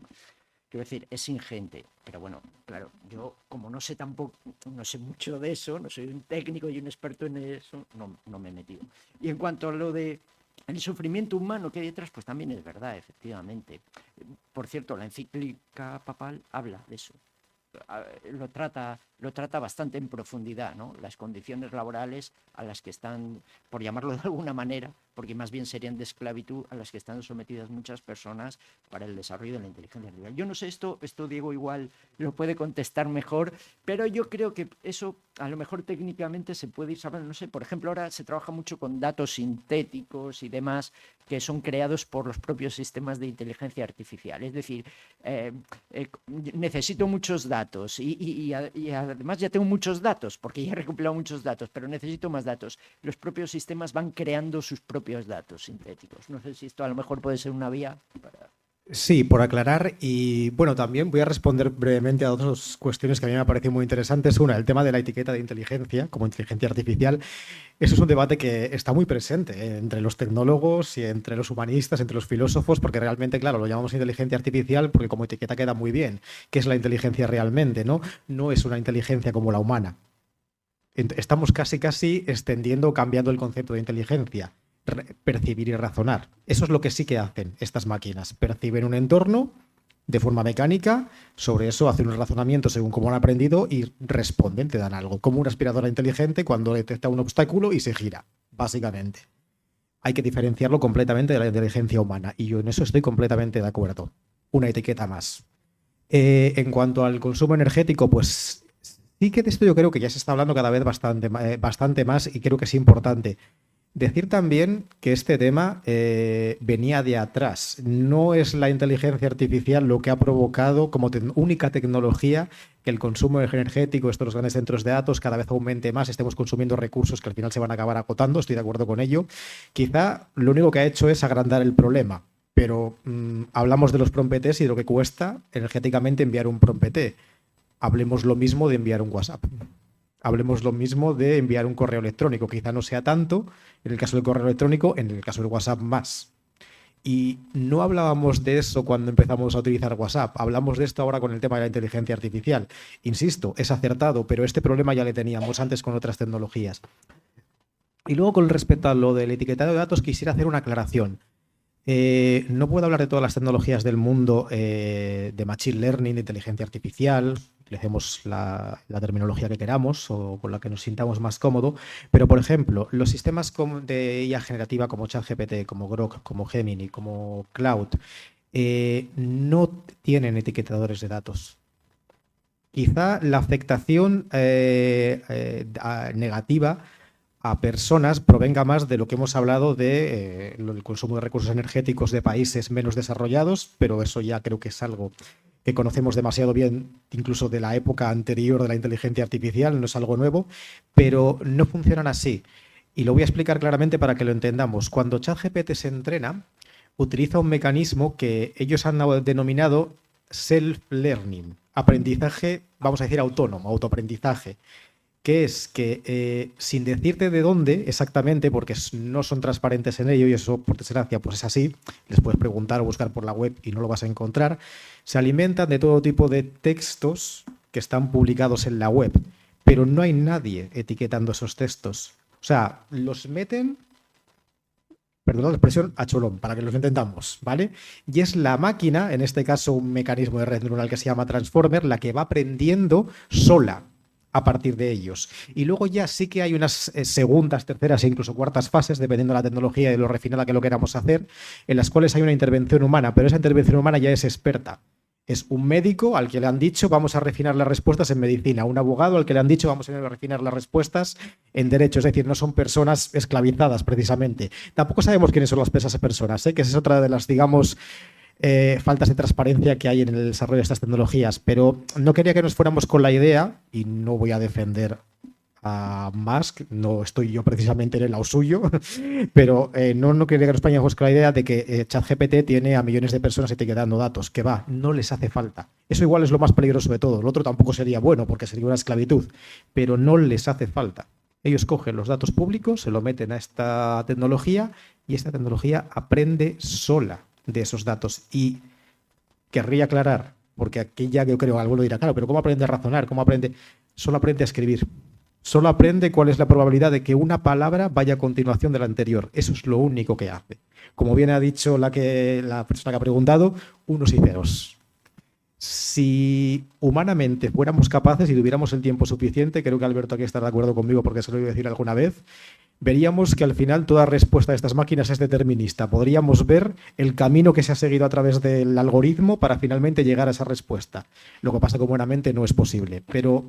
Quiero decir, es ingente. Pero bueno, claro, yo como no sé tampoco, no sé mucho de eso, no soy un técnico y un experto en eso, no me he metido. Y en cuanto a lo de el sufrimiento humano que hay detrás, pues también es verdad, efectivamente. Por cierto, la encíclica papal habla de eso. Lo trata bastante en profundidad, ¿no? Las condiciones laborales a las que están, por llamarlo de alguna manera, porque más bien serían de esclavitud, a las que están sometidas muchas personas para el desarrollo de la inteligencia artificial. Yo no sé esto Diego igual lo puede contestar mejor, pero yo creo que eso a lo mejor técnicamente se puede ir sabiendo. No sé, por ejemplo, ahora se trabaja mucho con datos sintéticos y demás que son creados por los propios sistemas de inteligencia artificial. Es decir, necesito muchos datos y además ya tengo muchos datos porque ya he recopilado muchos datos, pero necesito más datos. Los propios sistemas van creando sus propios datos sintéticos. No sé si esto a lo mejor puede ser una vía para... Sí, por aclarar. Y bueno, también voy a responder brevemente a dos cuestiones que a mí me han parecido muy interesantes. Una, el tema de la etiqueta de inteligencia como inteligencia artificial. Eso es un debate que está muy presente entre los tecnólogos y entre los humanistas, entre los filósofos, porque realmente, claro, lo llamamos inteligencia artificial porque como etiqueta queda muy bien. ¿Qué es la inteligencia realmente? No es una inteligencia como la humana. Estamos casi extendiendo o cambiando el concepto de inteligencia. Percibir y razonar. Eso es lo que sí que hacen estas máquinas. Perciben un entorno de forma mecánica, sobre eso hacen un razonamiento según cómo han aprendido y responden, te dan algo. Como una aspiradora inteligente cuando detecta un obstáculo y se gira, básicamente. Hay que diferenciarlo completamente de la inteligencia humana y yo en eso estoy completamente de acuerdo. Una etiqueta más. En cuanto al consumo energético, pues sí que de esto yo creo que ya se está hablando cada vez bastante más y creo que es importante. Decir también que este tema venía de atrás. No es la inteligencia artificial lo que ha provocado como única tecnología que el consumo energético, estos los grandes centros de datos, cada vez aumente más, estemos consumiendo recursos que al final se van a acabar agotando, estoy de acuerdo con ello. Quizá lo único que ha hecho es agrandar el problema, pero hablamos de los PROMPTs y de lo que cuesta energéticamente enviar un PROMPT. Hablemos lo mismo de enviar un WhatsApp. Hablemos lo mismo de enviar un correo electrónico. Quizá no sea tanto en el caso del correo electrónico, en el caso del WhatsApp más. Y no hablábamos de eso cuando empezamos a utilizar WhatsApp. Hablamos de esto ahora con el tema de la inteligencia artificial. Insisto, es acertado, pero este problema ya le teníamos antes con otras tecnologías. Y luego con respecto a lo del etiquetado de datos, quisiera hacer una aclaración. No puedo hablar de todas las tecnologías del mundo de Machine Learning, de inteligencia artificial, utilicemos la terminología que queramos o con la que nos sintamos más cómodo, pero por ejemplo, los sistemas de IA generativa como ChatGPT, como Grok, como Gemini, como Cloud, no tienen etiquetadores de datos. Quizá la afectación negativa a personas provenga más de lo que hemos hablado del consumo de recursos energéticos de países menos desarrollados, pero eso ya creo que es algo que conocemos demasiado bien, incluso de la época anterior de la inteligencia artificial, no es algo nuevo, pero no funcionan así. Y lo voy a explicar claramente para que lo entendamos. Cuando ChatGPT se entrena, utiliza un mecanismo que ellos han denominado self-learning, aprendizaje, vamos a decir autónomo, autoaprendizaje, que es que sin decirte de dónde exactamente, porque no son transparentes en ello y eso por desgracia pues es así, les puedes preguntar o buscar por la web y no lo vas a encontrar, se alimentan de todo tipo de textos que están publicados en la web, pero no hay nadie etiquetando esos textos. O sea, los meten, perdón la expresión, a cholón, para que los entendamos, ¿vale? Y es la máquina, en este caso un mecanismo de red neuronal que se llama Transformer, la que va aprendiendo sola a partir de ellos. Y luego ya sí que hay unas segundas, terceras e incluso cuartas fases, dependiendo de la tecnología y de lo refinada que lo queramos hacer, en las cuales hay una intervención humana, pero esa intervención humana ya es experta. Es un médico al que le han dicho vamos a refinar las respuestas en medicina, un abogado al que le han dicho vamos a refinar las respuestas en derecho, es decir, no son personas esclavizadas precisamente. Tampoco sabemos quiénes son esas personas, que esa es otra de las, digamos, faltas de transparencia que hay en el desarrollo de estas tecnologías, pero no quería que nos fuéramos con la idea, y no voy a defender a Musk, no estoy yo precisamente en el lado suyo, pero no quería que nos fuéramos con la idea de que ChatGPT tiene a millones de personas etiquetando datos, que va, no les hace falta. Eso igual es lo más peligroso de todo, lo otro tampoco sería bueno porque sería una esclavitud, pero no les hace falta. Ellos cogen los datos públicos, se lo meten a esta tecnología y esta tecnología aprende sola de esos datos. Y querría aclarar, porque aquí ya yo creo, alguno dirá, claro, pero ¿cómo aprende a razonar? ¿Cómo aprende? Solo aprende a escribir. Solo aprende cuál es la probabilidad de que una palabra vaya a continuación de la anterior. Eso es lo único que hace. Como bien ha dicho la persona que ha preguntado, unos y ceros. Si humanamente fuéramos capaces y tuviéramos el tiempo suficiente, creo que Alberto aquí estará de acuerdo conmigo porque se lo iba a decir alguna vez, veríamos que al final toda respuesta de estas máquinas es determinista. Podríamos ver el camino que se ha seguido a través del algoritmo para finalmente llegar a esa respuesta. Lo que pasa que humanamente no es posible. Pero,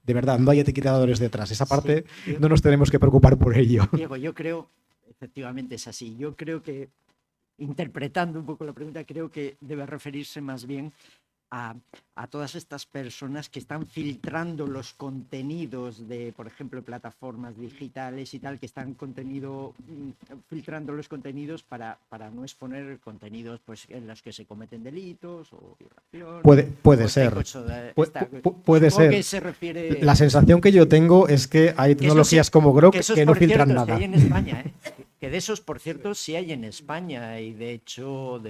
de verdad, no hay etiquetadores detrás. Esa parte Sí, no nos tenemos que preocupar por ello. Diego, yo creo, efectivamente es así. Yo creo que, interpretando un poco la pregunta, creo que debe referirse más bien a todas estas personas que están filtrando los contenidos de, por ejemplo, plataformas digitales y tal, que están filtrando los contenidos para no exponer contenidos pues, en los que se cometen delitos o violaciones. Puede ser. Puede Supongo ser. que se refiere... La sensación que yo tengo es que hay tecnologías como Grok que no filtran nada. Que hay en España, ¿eh? Que de esos, por cierto, sí hay en España y de hecho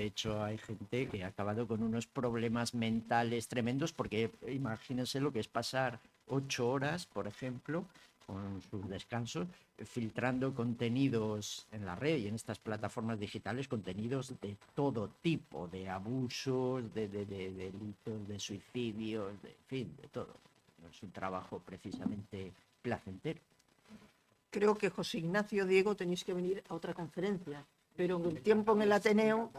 hay gente que ha acabado con unos problemas mentales tremendos porque imagínense lo que es pasar 8 horas, por ejemplo, con sus descansos, filtrando contenidos en la red y en estas plataformas digitales, contenidos de todo tipo, de abusos, de delitos, de suicidios, en fin, de todo. No es un trabajo precisamente placentero. Creo que José Ignacio, Diego, tenéis que venir a otra conferencia, pero en el tiempo en el Ateneo.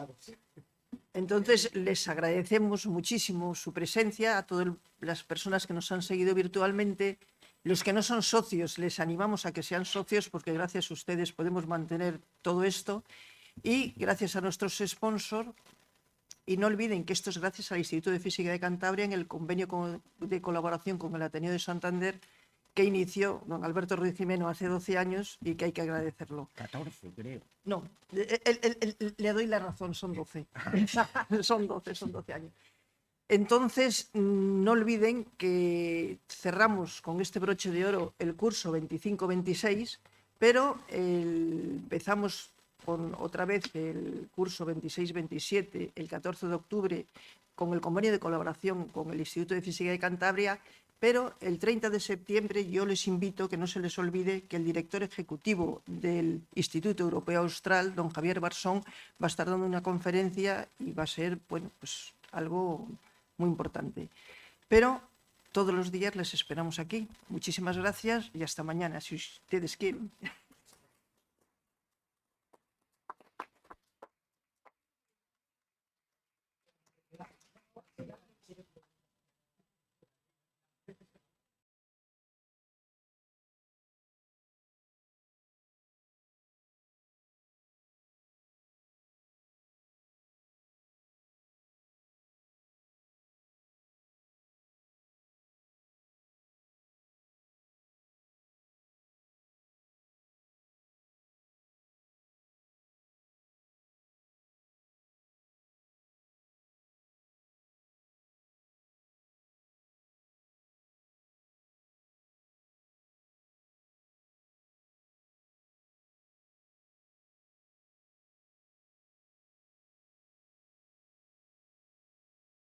Entonces, les agradecemos muchísimo su presencia a todas las personas que nos han seguido virtualmente. Los que no son socios, les animamos a que sean socios porque gracias a ustedes podemos mantener todo esto. Y gracias a nuestros sponsors, y no olviden que esto es gracias al Instituto de Física de Cantabria en el convenio de colaboración con el Ateneo de Santander que inició don Alberto Ruiz Jimeno hace 12 años y que hay que agradecerlo. 14, creo. No, le doy la razón, son 12. son 12 años. Entonces, no olviden que cerramos con este broche de oro el curso 25-26, pero empezamos con otra vez el curso 26-27 el 14 de octubre con el convenio de colaboración con el Instituto de Física de Cantabria. Pero el 30 de septiembre yo les invito que no se les olvide que el director ejecutivo del Instituto Europeo Austral, don Javier Barsón, va a estar dando una conferencia y va a ser, bueno, pues algo muy importante. Pero todos los días les esperamos aquí. Muchísimas gracias y hasta mañana, si ustedes quieren.